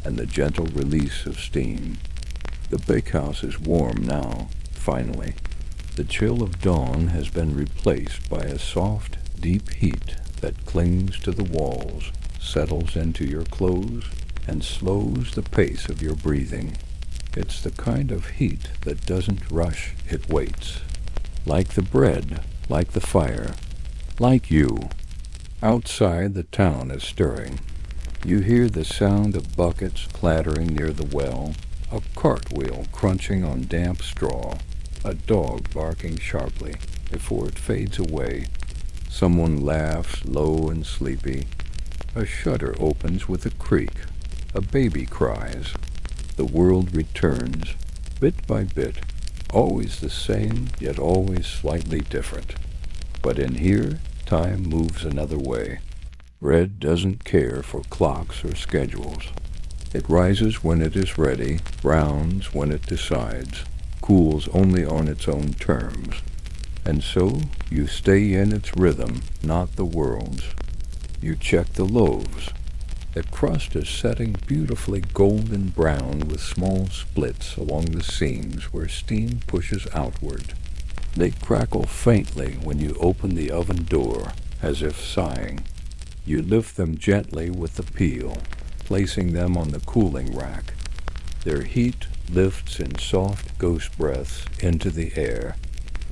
and the gentle release of steam. The bakehouse is warm now, finally. The chill of dawn has been replaced by a soft, deep heat that clings to the walls, settles into your clothes, and slows the pace of your breathing. It's the kind of heat that doesn't rush, it waits. Like the bread, like the fire, like you. Outside, the town is stirring. You hear the sound of buckets clattering near the well, a cartwheel crunching on damp straw, a dog barking sharply before it fades away. Someone laughs low and sleepy. A shutter opens with a creak. A baby cries. The world returns, bit by bit, always the same, yet always slightly different. But in here, time moves another way. Red doesn't care for clocks or schedules. It rises when it is ready, browns when it decides, cools only on its own terms. And so you stay in its rhythm, not the world's. You check the loaves. The crust is setting beautifully golden brown with small splits along the seams where steam pushes outward. They crackle faintly when you open the oven door, as if sighing. You lift them gently with the peel, placing them on the cooling rack. Their heat lifts in soft ghost breaths into the air.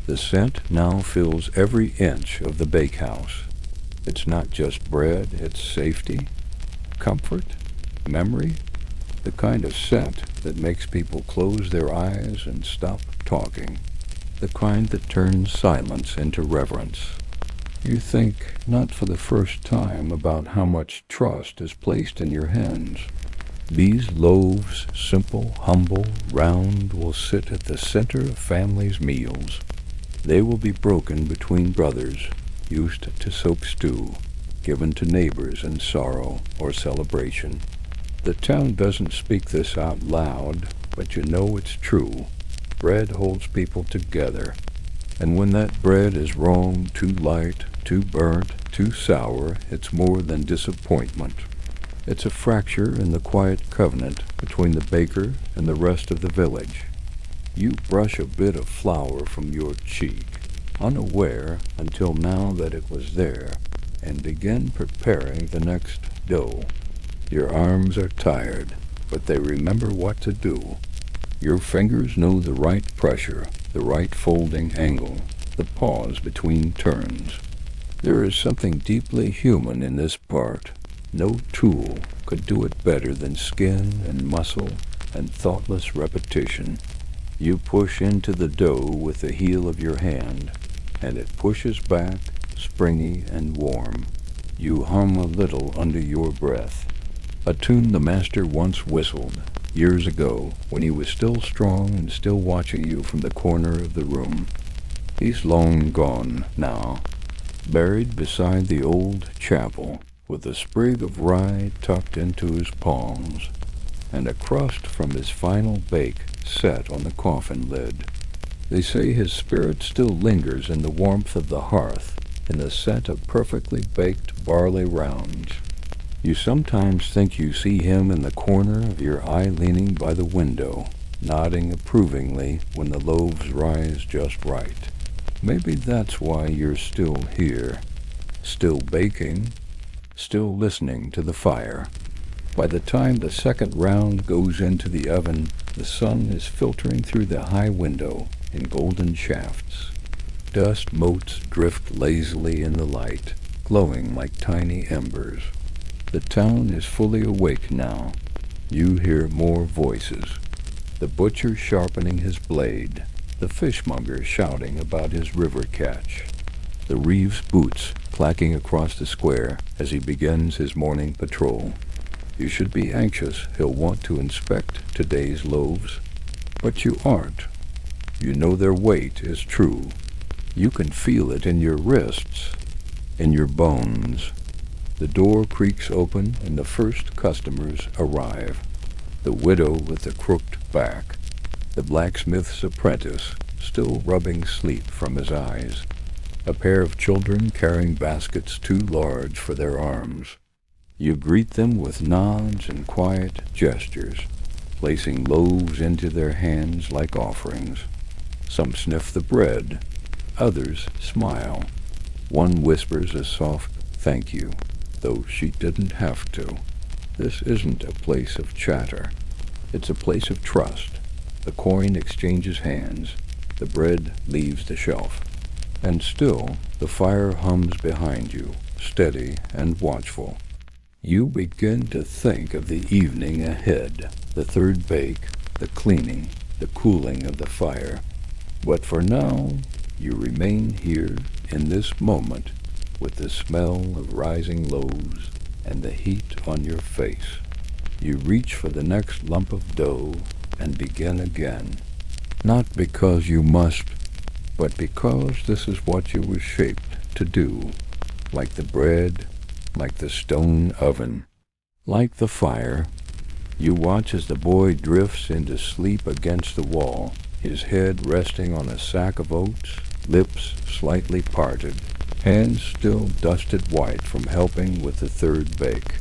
The scent now fills every inch of the bakehouse. It's not just bread, it's safety, comfort, memory, the kind of scent that makes people close their eyes and stop talking, the kind that turns silence into reverence. You think, not for the first time, about how much trust is placed in your hands. These loaves, simple, humble, round, will sit at the center of families' meals. They will be broken between brothers, used to soak stew, given to neighbors in sorrow or celebration. The town doesn't speak this out loud, but you know it's true. Bread holds people together, and when that bread is wrong, too light, too burnt, too sour, it's more than disappointment. It's a fracture in the quiet covenant between the baker and the rest of the village. You brush a bit of flour from your cheek, unaware until now that it was there, and begin preparing the next dough. Your arms are tired, but they remember what to do. Your fingers know the right pressure, the right folding angle, the pause between turns. There is something deeply human in this part. No tool could do it better than skin and muscle and thoughtless repetition. You push into the dough with the heel of your hand, and it pushes back, springy and warm. You hum a little under your breath, a tune the master once whistled years ago when he was still strong and still watching you from the corner of the room. He's long gone now, buried beside the old chapel, with a sprig of rye tucked into his palms, and a crust from his final bake set on the coffin lid. They say his spirit still lingers in the warmth of the hearth, in the scent of perfectly baked barley rounds. You sometimes think you see him in the corner of your eye leaning by the window, nodding approvingly when the loaves rise just right. Maybe that's why you're still here, still baking, still listening to the fire. By the time the second round goes into the oven, the sun is filtering through the high window in golden shafts. Dust motes drift lazily in the light, glowing like tiny embers. The town is fully awake now. You hear more voices. The butcher sharpening his blade, the fishmonger shouting about his river catch, the reeve's boots clacking across the square as he begins his morning patrol. You should be anxious he'll want to inspect today's loaves, but you aren't. You know their weight is true. You can feel it in your wrists, in your bones. The door creaks open and the first customers arrive. The widow with the crooked back, the blacksmith's apprentice still rubbing sleep from his eyes, a pair of children carrying baskets too large for their arms. You greet them with nods and quiet gestures, placing loaves into their hands like offerings. Some sniff the bread, others smile. One whispers a soft thank you, though she didn't have to. This isn't a place of chatter. It's a place of trust. The coin exchanges hands. The bread leaves the shelf. And still, the fire hums behind you, steady and watchful. You begin to think of the evening ahead, the third bake, the cleaning, the cooling of the fire. But for now, you remain here in this moment with the smell of rising loaves and the heat on your face. You reach for the next lump of dough and begin again, not because you must, but because this is what you were shaped to do, like the bread, like the stone oven, like the fire. You watch as the boy drifts into sleep against the wall, his head resting on a sack of oats, lips slightly parted, hands still dusted white from helping with the third bake.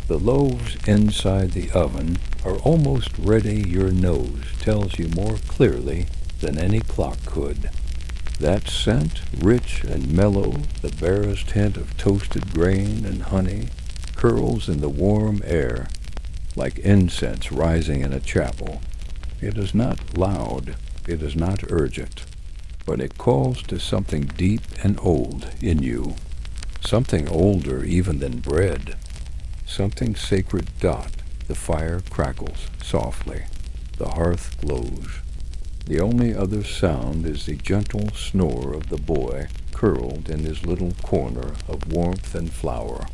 The loaves inside the oven are almost ready. Your nose tells you more clearly than any clock could. That scent, rich and mellow, the barest hint of toasted grain and honey, curls in the warm air like incense rising in a chapel. It is not loud, it is not urgent, but it calls to something deep and old in you, something older even than bread, something sacred. The fire crackles softly, the hearth glows. The only other sound is the gentle snore of the boy curled in his little corner of warmth and flour.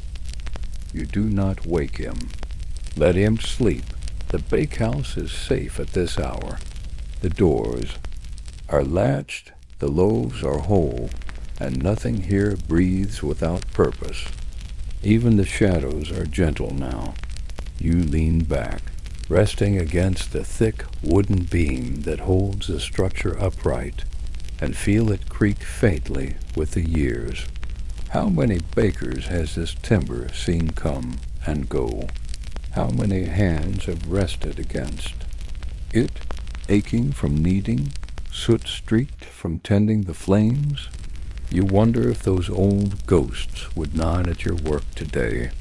You do not wake him. Let him sleep. The bakehouse is safe at this hour. The doors are latched, the loaves are whole, and nothing here breathes without purpose. Even the shadows are gentle now. You lean back, resting against the thick wooden beam that holds the structure upright, and feel it creak faintly with the years. How many bakers has this timber seen come and go, How many hands have rested against it, aching from kneading, soot-streaked from tending the flames? You wonder if those old ghosts would nod at your work today,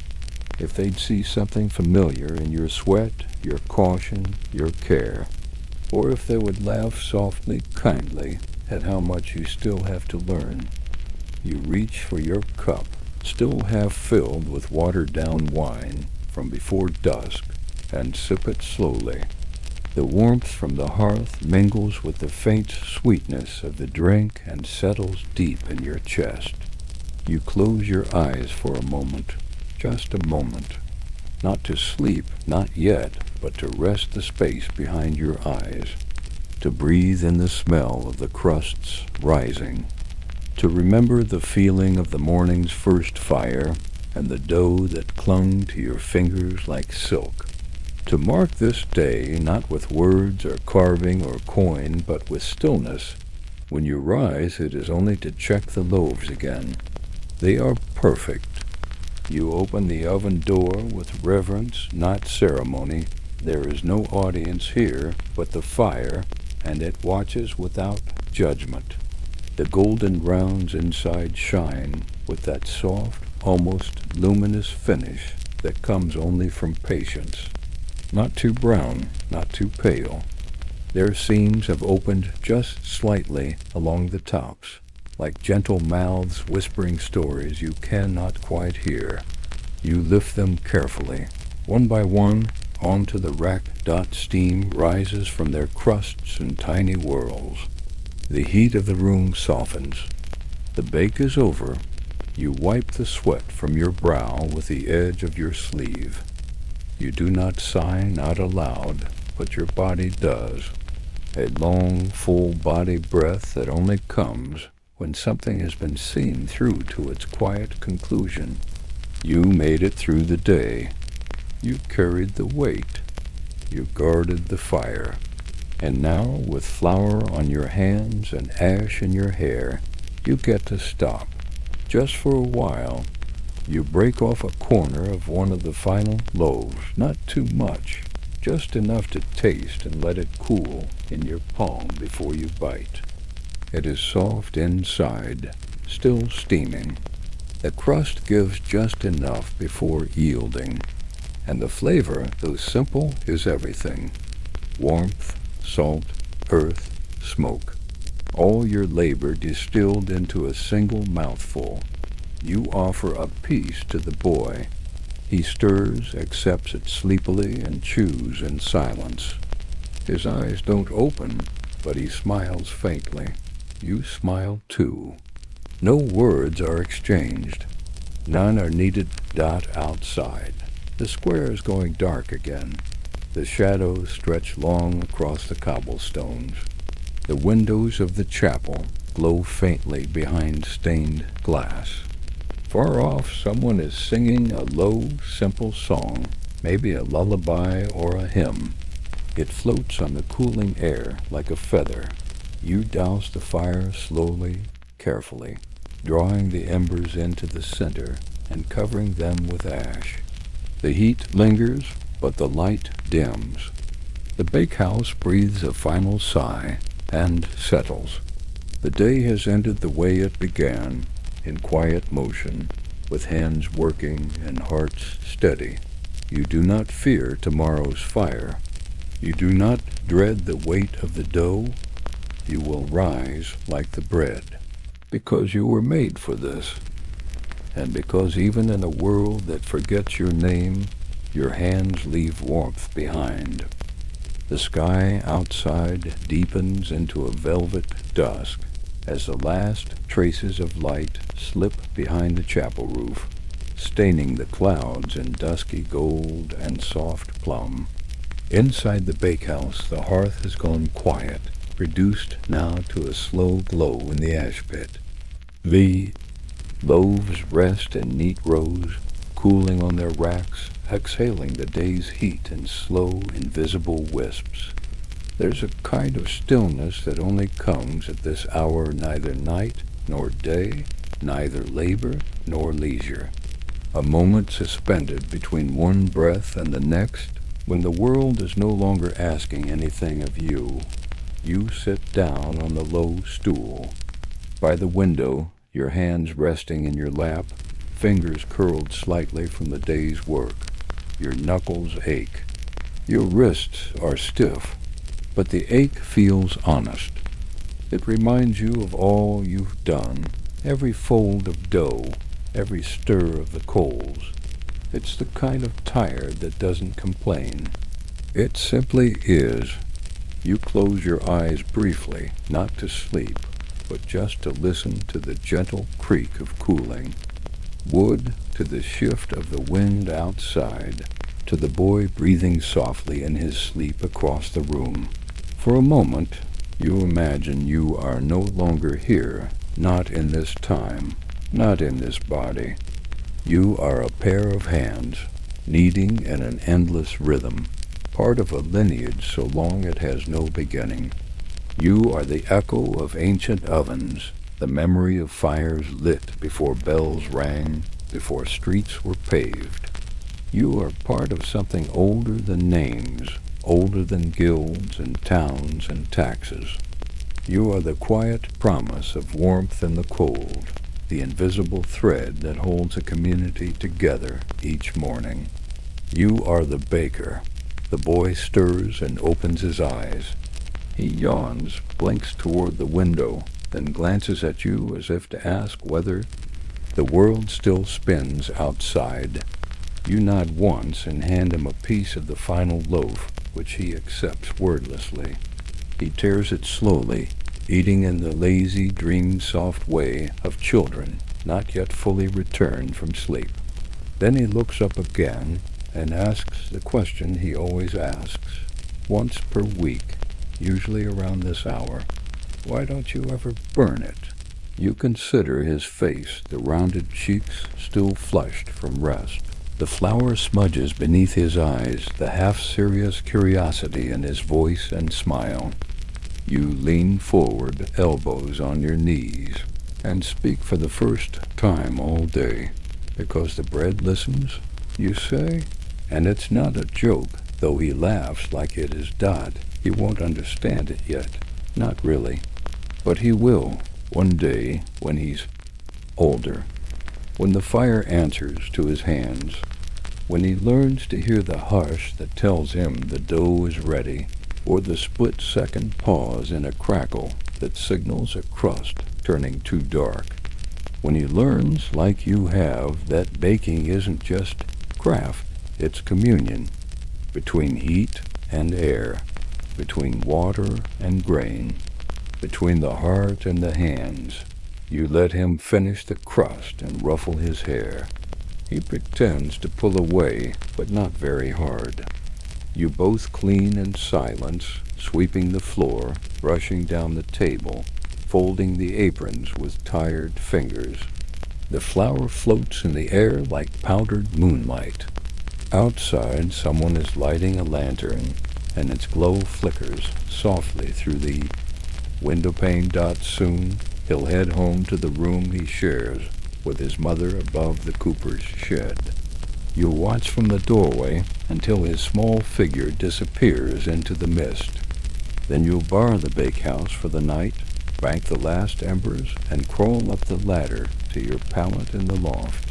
if they'd see something familiar in your sweat, your caution, your care, or if they would laugh softly, kindly, at how much you still have to learn. You reach for your cup, still half filled with watered-down wine from before dusk, and sip it slowly. The warmth from the hearth mingles with the faint sweetness of the drink and settles deep in your chest. You close your eyes for a moment, just a moment. Not to sleep, not yet, but to rest the space behind your eyes, to breathe in the smell of the crusts rising, to remember the feeling of the morning's first fire and the dough that clung to your fingers like silk. To mark this day not with words or carving or coin, but with stillness. When you rise, it is only to check the loaves again. They are perfect. You open the oven door with reverence, not ceremony. There is no audience here but the fire, and it watches without judgment. The golden rounds inside shine with that soft, almost luminous finish that comes only from patience. Not too brown, not too pale. Their seams have opened just slightly along the tops, like gentle mouths whispering stories you cannot quite hear. You lift them carefully, one by one, onto the rack. Steam rises from their crusts in tiny whirls. The heat of the room softens. The bake is over. You wipe the sweat from your brow with the edge of your sleeve. You do not sigh, not aloud, but your body does. A long, full body breath that only comes when something has been seen through to its quiet conclusion. You made it through the day. You carried the weight. You guarded the fire. And now, with flour on your hands and ash in your hair, you get to stop. Just for a while. You break off a corner of one of the final loaves, not too much, just enough to taste and let it cool in your palm before you bite. It is soft inside, still steaming. The crust gives just enough before yielding, and the flavor, though simple, is everything. Warmth, salt, earth, smoke. All your labor distilled into a single mouthful. You offer a piece to the boy. He stirs, accepts it sleepily, and chews in silence. His eyes don't open, but he smiles faintly. You smile too. No words are exchanged. None are needed. Outside. The square is going dark again. The shadows stretch long across the cobblestones. The windows of the chapel glow faintly behind stained glass. Far off, someone is singing a low, simple song, maybe a lullaby or a hymn. It floats on the cooling air like a feather. You douse the fire slowly, carefully, drawing the embers into the center and covering them with ash. The heat lingers, but the light dims. The bakehouse breathes a final sigh and settles. The day has ended the way it began, in quiet motion, with hands working and hearts steady. You do not fear tomorrow's fire. You do not dread the weight of the dough. You will rise like the bread, because you were made for this, and because even in a world that forgets your name, your hands leave warmth behind. The sky outside deepens into a velvet dusk as the last traces of light slip behind the chapel roof, staining the clouds in dusky gold and soft plum. Inside the bakehouse, the hearth has gone quiet, reduced now to a slow glow in the ash pit. The loaves rest in neat rows, cooling on their racks, exhaling the day's heat in slow, invisible wisps. There's a kind of stillness that only comes at this hour, neither night nor day, neither labor nor leisure. a moment suspended between one breath and the next, when the world is no longer asking anything of you. You sit down on the low stool, by the window, your hands resting in your lap, fingers curled slightly from the day's work. Your knuckles ache. Your wrists are stiff, but the ache feels honest. It reminds you of all you've done, every fold of dough, every stir of the coals. It's the kind of tired that doesn't complain. It simply is. You close your eyes briefly, not to sleep, but just to listen to the gentle creak of cooling wood, to the shift of the wind outside, to the boy breathing softly in his sleep across the room. For a moment, you imagine you are no longer here, not in this time, not in this body. You are a pair of hands, kneading in an endless rhythm, part of a lineage so long it has no beginning. You are the echo of ancient ovens, the memory of fires lit before bells rang, before streets were paved. You are part of something older than names, older than guilds and towns and taxes. You are the quiet promise of warmth in the cold, the invisible thread that holds a community together each morning. You are the baker. The boy stirs and opens his eyes. He yawns, blinks toward the window, then glances at you as if to ask whether the world still spins outside. You nod once and hand him a piece of the final loaf, which he accepts wordlessly. He tears it slowly, eating in the lazy, dream-soft way of children not yet fully returned from sleep. Then he looks up again and asks the question he always asks, once per week, usually around this hour. Why don't you ever burn it? You consider his face, the rounded cheeks still flushed from rest, the flour smudges beneath his eyes, the half-serious curiosity in his voice and smile. You lean forward, elbows on your knees, and speak for the first time all day. Because the bread listens, you say? And it's not a joke, though he laughs like it is Dot. He won't understand it yet. Not really. But he will, one day, when he's older. When the fire answers to his hands. When he learns to hear the hush that tells him the dough is ready, or the split-second pause in a crackle that signals a crust turning too dark. When he learns, like you have, that baking isn't just craft, it's communion, between heat and air, between water and grain, between the heart and the hands. You let him finish the crust and ruffle his hair. He pretends to pull away, but not very hard. You both clean in silence, sweeping the floor, brushing down the table, folding the aprons with tired fingers. The flour floats in the air like powdered moonlight. Outside, someone is lighting a lantern, and its glow flickers softly through the windowpane. Soon, he'll head home to the room he shares with his mother above the cooper's shed. You'll watch from the doorway until his small figure disappears into the mist. Then you'll bar the bakehouse for the night, bank the last embers, and crawl up the ladder to your pallet in the loft.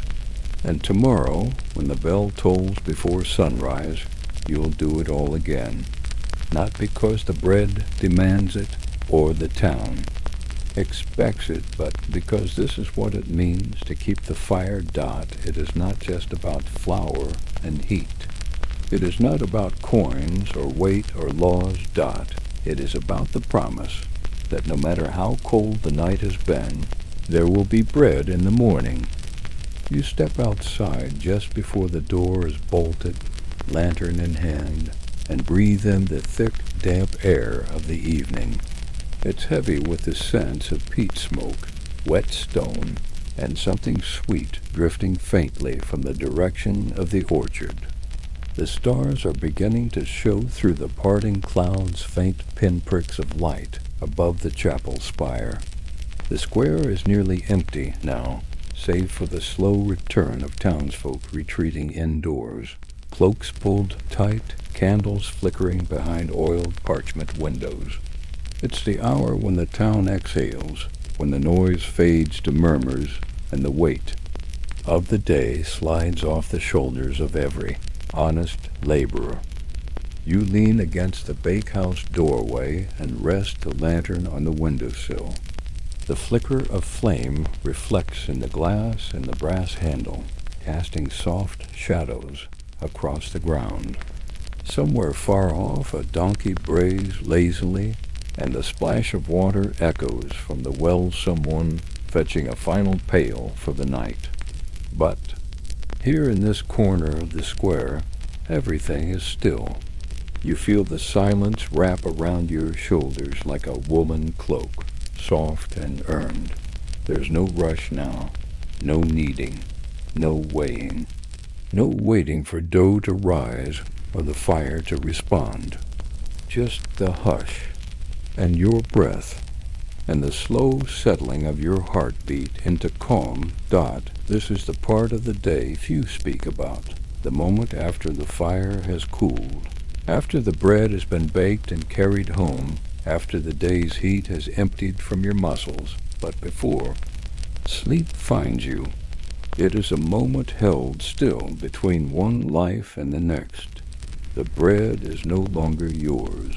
And tomorrow, when the bell tolls before sunrise, you'll do it all again. Not because the bread demands it, or the town expects it, but because this is what it means to keep the fire. It is not just about flour and heat. It is not about coins or weight or laws. It is about the promise that no matter how cold the night has been, there will be bread in the morning. You step outside just before the door is bolted, lantern in hand, and breathe in the thick, damp air of the evening. It's heavy with the sense of peat smoke, wet stone, and something sweet drifting faintly from the direction of the orchard. The stars are beginning to show through the parting clouds faint pinpricks of light above the chapel spire. The square is nearly empty now, save for the slow return of townsfolk retreating indoors, cloaks pulled tight, candles flickering behind oiled parchment windows. It's the hour when the town exhales, when the noise fades to murmurs, and the weight of the day slides off the shoulders of every honest laborer. You lean against the bakehouse doorway and rest the lantern on the windowsill. The flicker of flame reflects in the glass and the brass handle, casting soft shadows across the ground. Somewhere far off, a donkey brays lazily, and the splash of water echoes from the well, someone fetching a final pail for the night. But here in this corner of the square, everything is still. You feel the silence wrap around your shoulders like a woolen cloak, soft and earned. There's no rush now, no kneading, no weighing, no waiting for dough to rise or the fire to respond. Just the hush and your breath and the slow settling of your heartbeat into calm. This is the part of the day few speak about, the moment after the fire has cooled, after the bread has been baked and carried home, after the day's heat has emptied from your muscles, but before sleep finds you. It is a moment held still between one life and the next. The bread is no longer yours.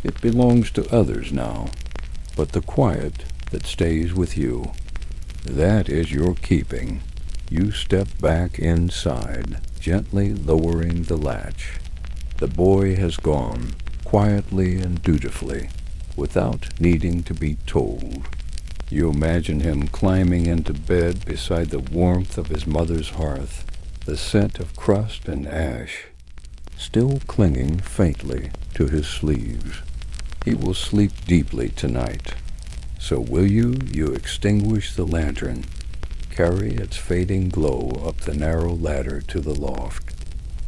It belongs to others now, but the quiet that stays with you, that is your keeping. You step back inside, gently lowering the latch. The boy has gone, quietly and dutifully, without needing to be told. You imagine him climbing into bed beside the warmth of his mother's hearth, the scent of crust and ash, still clinging faintly to his sleeves. He will sleep deeply tonight. So will you? You extinguish the lantern, carry its fading glow up the narrow ladder to the loft.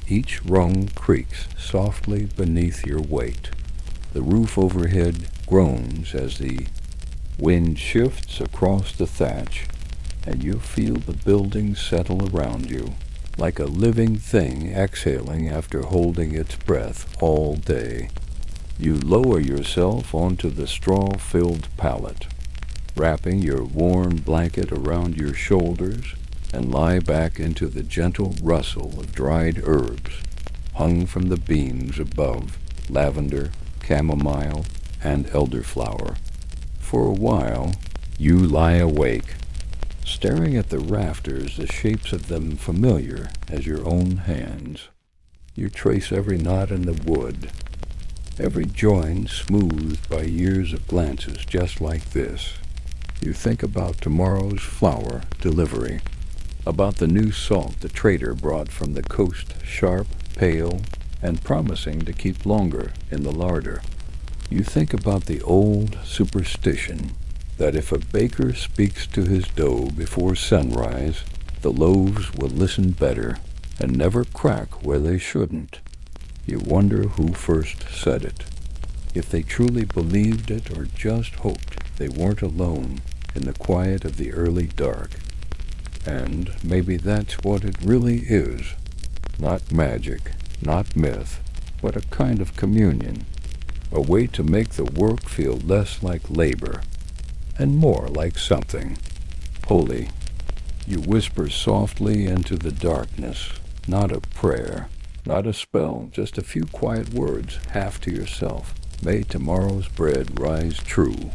Each rung creaks softly beneath your weight. The roof overhead groans as the wind shifts across the thatch, and you feel the building settle around you, like a living thing exhaling after holding its breath all day. You lower yourself onto the straw-filled pallet, wrapping your worn blanket around your shoulders, and lie back into the gentle rustle of dried herbs hung from the beams above, lavender, chamomile, and elderflower. For a while, you lie awake, staring at the rafters, the shapes of them familiar as your own hands. You trace every knot in the wood, every joint smoothed by years of glances just like this. You think about tomorrow's flour delivery, about the new salt the trader brought from the coast, sharp, pale, and promising to keep longer in the larder. You think about the old superstition that if a baker speaks to his dough before sunrise, the loaves will listen better and never crack where they shouldn't. You wonder who first said it, if they truly believed it or just hoped they weren't alone in the quiet of the early dark. And maybe that's what it really is. Not magic, not myth, but a kind of communion, a way to make the work feel less like labor and more like something holy. You whisper softly into the darkness, not a prayer, not a spell, just a few quiet words, half to yourself. May tomorrow's bread rise true.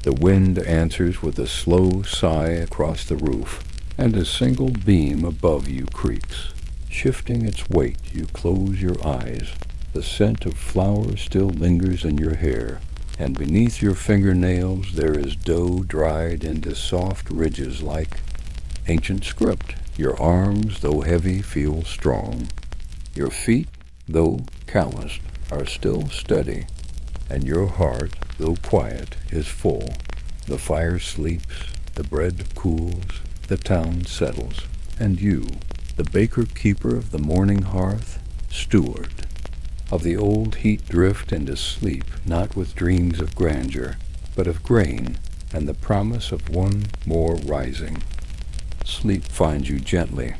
The wind answers with a slow sigh across the roof, and a single beam above you creaks. Shifting its weight, you close your eyes. The scent of flour still lingers in your hair, and beneath your fingernails there is dough dried into soft ridges like ancient script. Your arms, though heavy, feel strong. Your feet, though calloused, are still steady, and your heart, though quiet, is full. The fire sleeps, the bread cools, the town settles, and you, the baker-keeper of the morning hearth, steward of the old heat, drift into sleep, not with dreams of grandeur, but of grain and the promise of one more rising. Sleep finds you gently,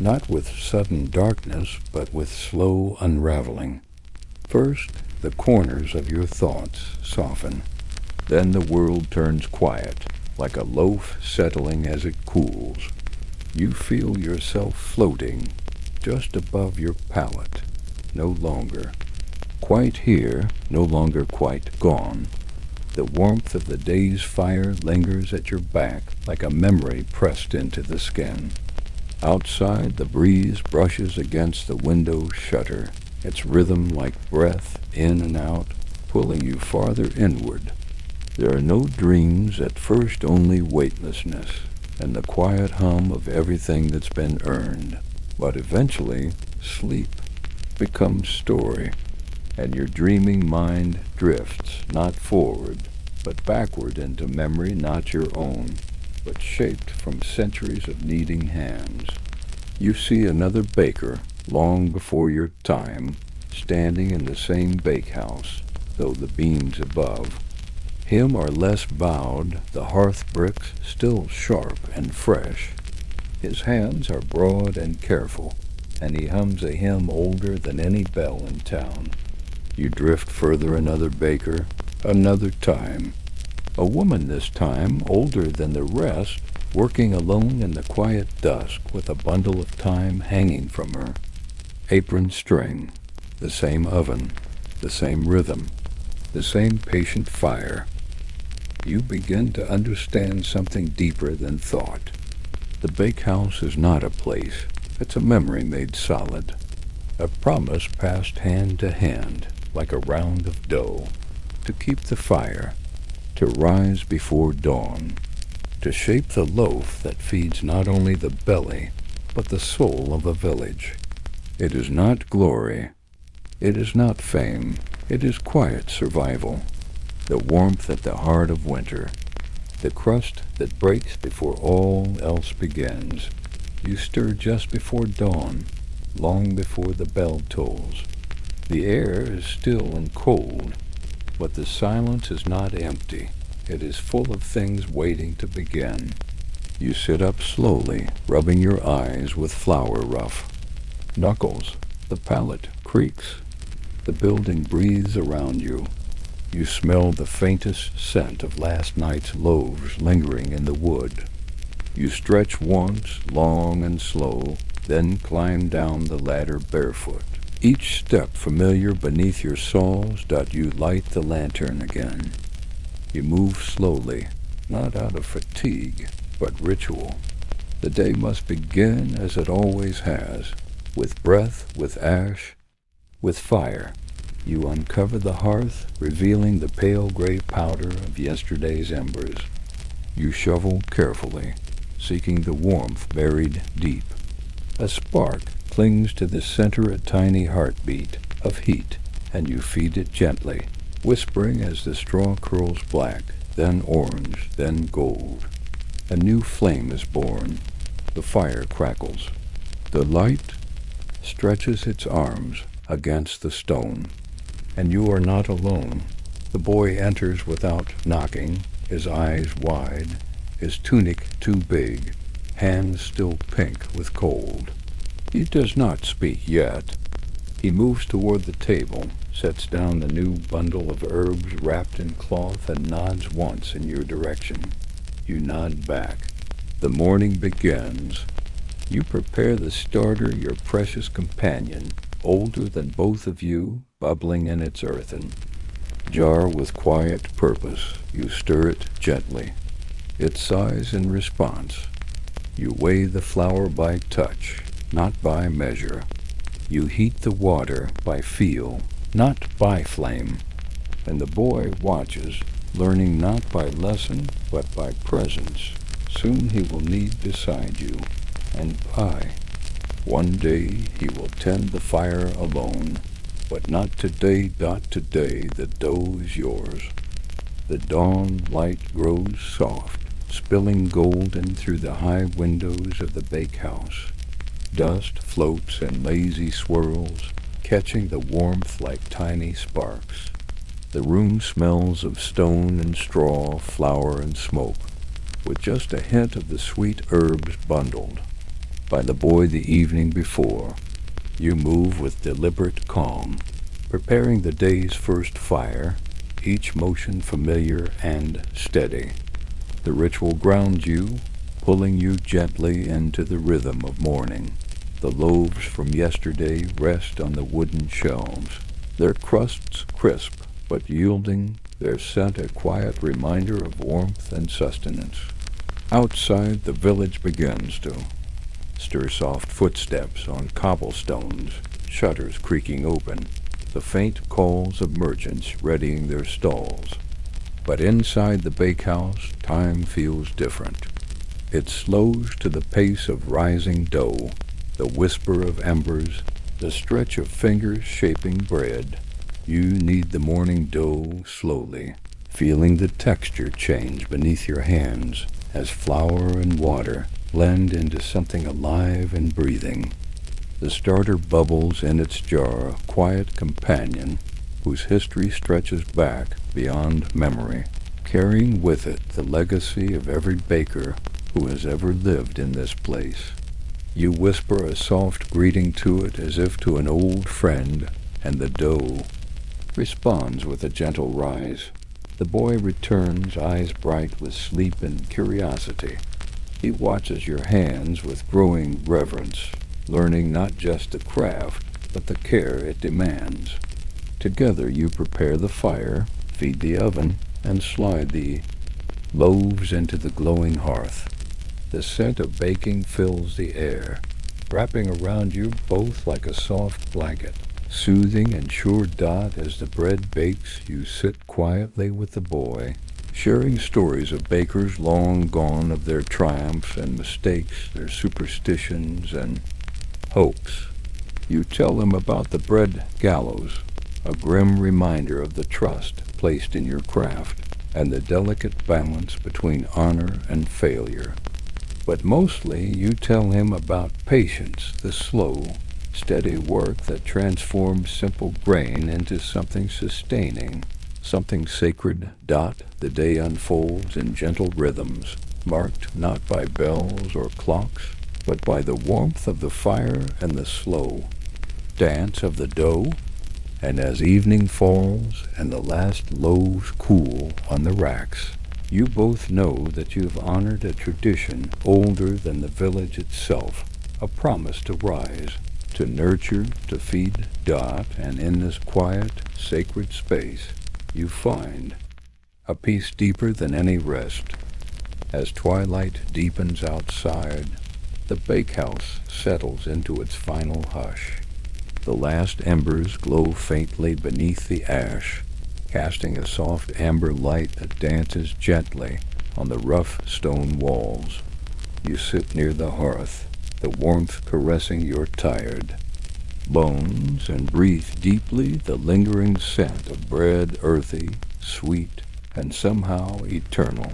not with sudden darkness, but with slow unraveling. First, the corners of your thoughts soften. Then the world turns quiet, like a loaf settling as it cools. You feel yourself floating just above your palate, no longer quite here, no longer quite gone. The warmth of the day's fire lingers at your back like a memory pressed into the skin. Outside, the breeze brushes against the window shutter, its rhythm like breath in and out, pulling you farther inward. There are no dreams at first, only weightlessness, and the quiet hum of everything that's been earned. But eventually, sleep becomes story, and your dreaming mind drifts not forward, but backward into memory not your own, but shaped from centuries of kneading hands. You see another baker, long before your time, standing in the same bakehouse, though the beams above him are less bowed, the hearth bricks still sharp and fresh. His hands are broad and careful, and he hums a hymn older than any bell in town. You drift further, another baker, another time. A woman this time, older than the rest, working alone in the quiet dusk with a bundle of time hanging from her. Apron string, the same oven, the same rhythm, the same patient fire. You begin to understand something deeper than thought. The bakehouse is not a place, it's a memory made solid. A promise passed hand to hand, like a round of dough, to keep the fire, to rise before dawn, to shape the loaf that feeds not only the belly, but the soul of a village. It is not glory, it is not fame, it is quiet survival. The warmth at the heart of winter, the crust that breaks before all else begins. You stir just before dawn, long before the bell tolls. The air is still and cold, but the silence is not empty. It is full of things waiting to begin. You sit up slowly, rubbing your eyes with flour rough. Knuckles, the palate creaks. The building breathes around you. You smell the faintest scent of last night's loaves lingering in the wood. You stretch once, long and slow, then climb down the ladder barefoot. Each step familiar beneath your soles. You light the lantern again. You move slowly, not out of fatigue, but ritual. The day must begin as it always has, with breath, with ash, with fire. You uncover the hearth, revealing the pale gray powder of yesterday's embers. You shovel carefully, seeking the warmth buried deep. A spark clings to the center, a tiny heartbeat of heat, and you feed it gently, whispering as the straw curls black, then orange, then gold. A new flame is born. The fire crackles. The light stretches its arms against the stone. And you are not alone. The boy enters without knocking, his eyes wide, his tunic too big, hands still pink with cold. He does not speak yet. He moves toward the table, sets down the new bundle of herbs wrapped in cloth, and nods once in your direction. You nod back. The morning begins. You prepare the starter, your precious companion, older than both of you, bubbling in its earthen jar with quiet purpose. You stir it gently. It sighs in response. You weigh the flour by touch, not by measure. You heat the water by feel, not by flame. And the boy watches, learning not by lesson, but by presence. Soon he will knead beside you, and pie. One day he will tend the fire alone, but not today, not today, the dough is yours. The dawn light grows soft, spilling golden through the high windows of the bakehouse. Dust floats in lazy swirls, catching the warmth like tiny sparks. The room smells of stone and straw, flour and smoke. with just a hint of the sweet herbs bundled by the boy the evening before. You move with deliberate calm, preparing the day's first fire, each motion familiar and steady. The ritual grounds you, pulling you gently into the rhythm of morning. The loaves from yesterday rest on the wooden shelves, their crusts crisp but yielding, their scent a quiet reminder of warmth and sustenance. Outside, the village begins to stir soft footsteps on cobblestones, shutters creaking open, the faint calls of merchants readying their stalls. But inside the bakehouse, time feels different. It slows to the pace of rising dough, the whisper of embers, the stretch of fingers shaping bread. You knead the morning dough slowly, feeling the texture change beneath your hands as flour and water blend into something alive and breathing. The starter bubbles in its jar, a quiet companion whose history stretches back beyond memory, carrying with it the legacy of every baker who has ever lived in this place. You whisper a soft greeting to it as if to an old friend, and the dough responds with a gentle rise. The boy returns, eyes bright with sleep and curiosity. He watches your hands with growing reverence, learning not just the craft, but the care it demands. Together you prepare the fire, feed the oven, and slide the loaves into the glowing hearth. The scent of baking fills the air, wrapping around you both like a soft blanket. Soothing and sure dot as the bread bakes, you sit quietly with the boy, sharing stories of bakers long gone, of their triumphs and mistakes, their superstitions and hopes. You tell him about the bread gallows, a grim reminder of the trust placed in your craft and the delicate balance between honor and failure. But mostly you tell him about patience, the slow, steady work that transforms simple grain into something sustaining, something sacred. The day unfolds in gentle rhythms, marked not by bells or clocks, but by the warmth of the fire and the slow dance of the dough. And as evening falls and the last loaves cool on the racks, you both know that you've honored a tradition older than the village itself, a promise to rise, to nurture, to feed. And in this quiet, sacred space, you find a peace deeper than any rest. As twilight deepens outside, the bakehouse settles into its final hush. The last embers glow faintly beneath the ash, casting a soft amber light that dances gently on the rough stone walls. You sit near the hearth, the warmth caressing your tired bones, and breathe deeply the lingering scent of bread, earthy, sweet, and somehow eternal.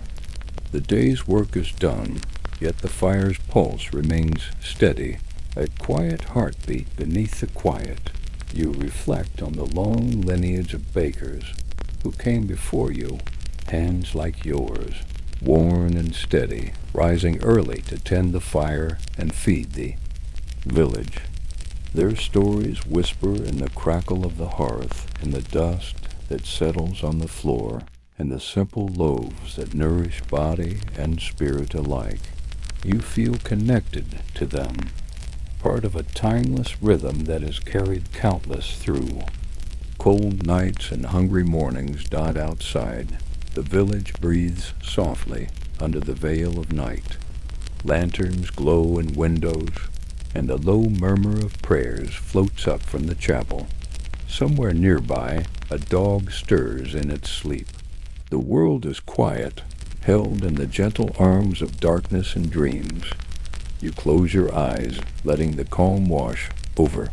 The day's work is done, yet the fire's pulse remains steady, a quiet heartbeat beneath the quiet. You reflect on the long lineage of bakers who came before you, hands like yours, worn and steady, rising early to tend the fire and feed the village. Their stories whisper in the crackle of the hearth, in the dust that settles on the floor, in the simple loaves that nourish body and spirit alike. You feel connected to them, part of a timeless rhythm that has carried countless through. Cold nights and hungry mornings dot outside. The village breathes softly under the veil of night. Lanterns glow in windows, and a low murmur of prayers floats up from the chapel. Somewhere nearby, a dog stirs in its sleep. The world is quiet, held in the gentle arms of darkness and dreams. You close your eyes, letting the calm wash over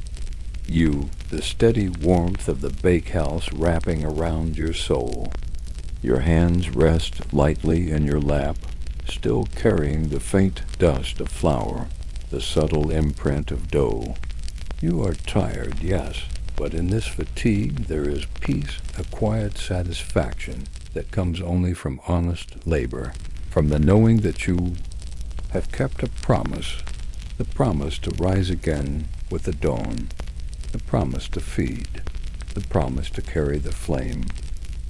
you, the steady warmth of the bakehouse wrapping around your soul. Your hands rest lightly in your lap, still carrying the faint dust of flour, the subtle imprint of dough. You are tired, yes, but in this fatigue there is peace, a quiet satisfaction that comes only from honest labor. from the knowing that you have kept a promise, the promise to rise again with the dawn, the promise to feed, the promise to carry the flame.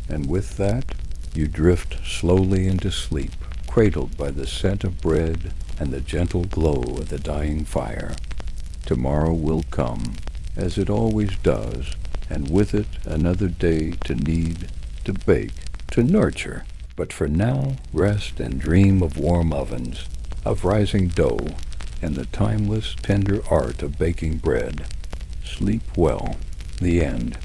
And with that, you drift slowly into sleep, cradled by the scent of bread and the gentle glow of the dying fire. Tomorrow will come, as it always does, and with it another day to knead, to bake, to nurture. But for now, rest and dream of warm ovens, of rising dough, and the timeless, tender art of baking bread. Sleep well. The end.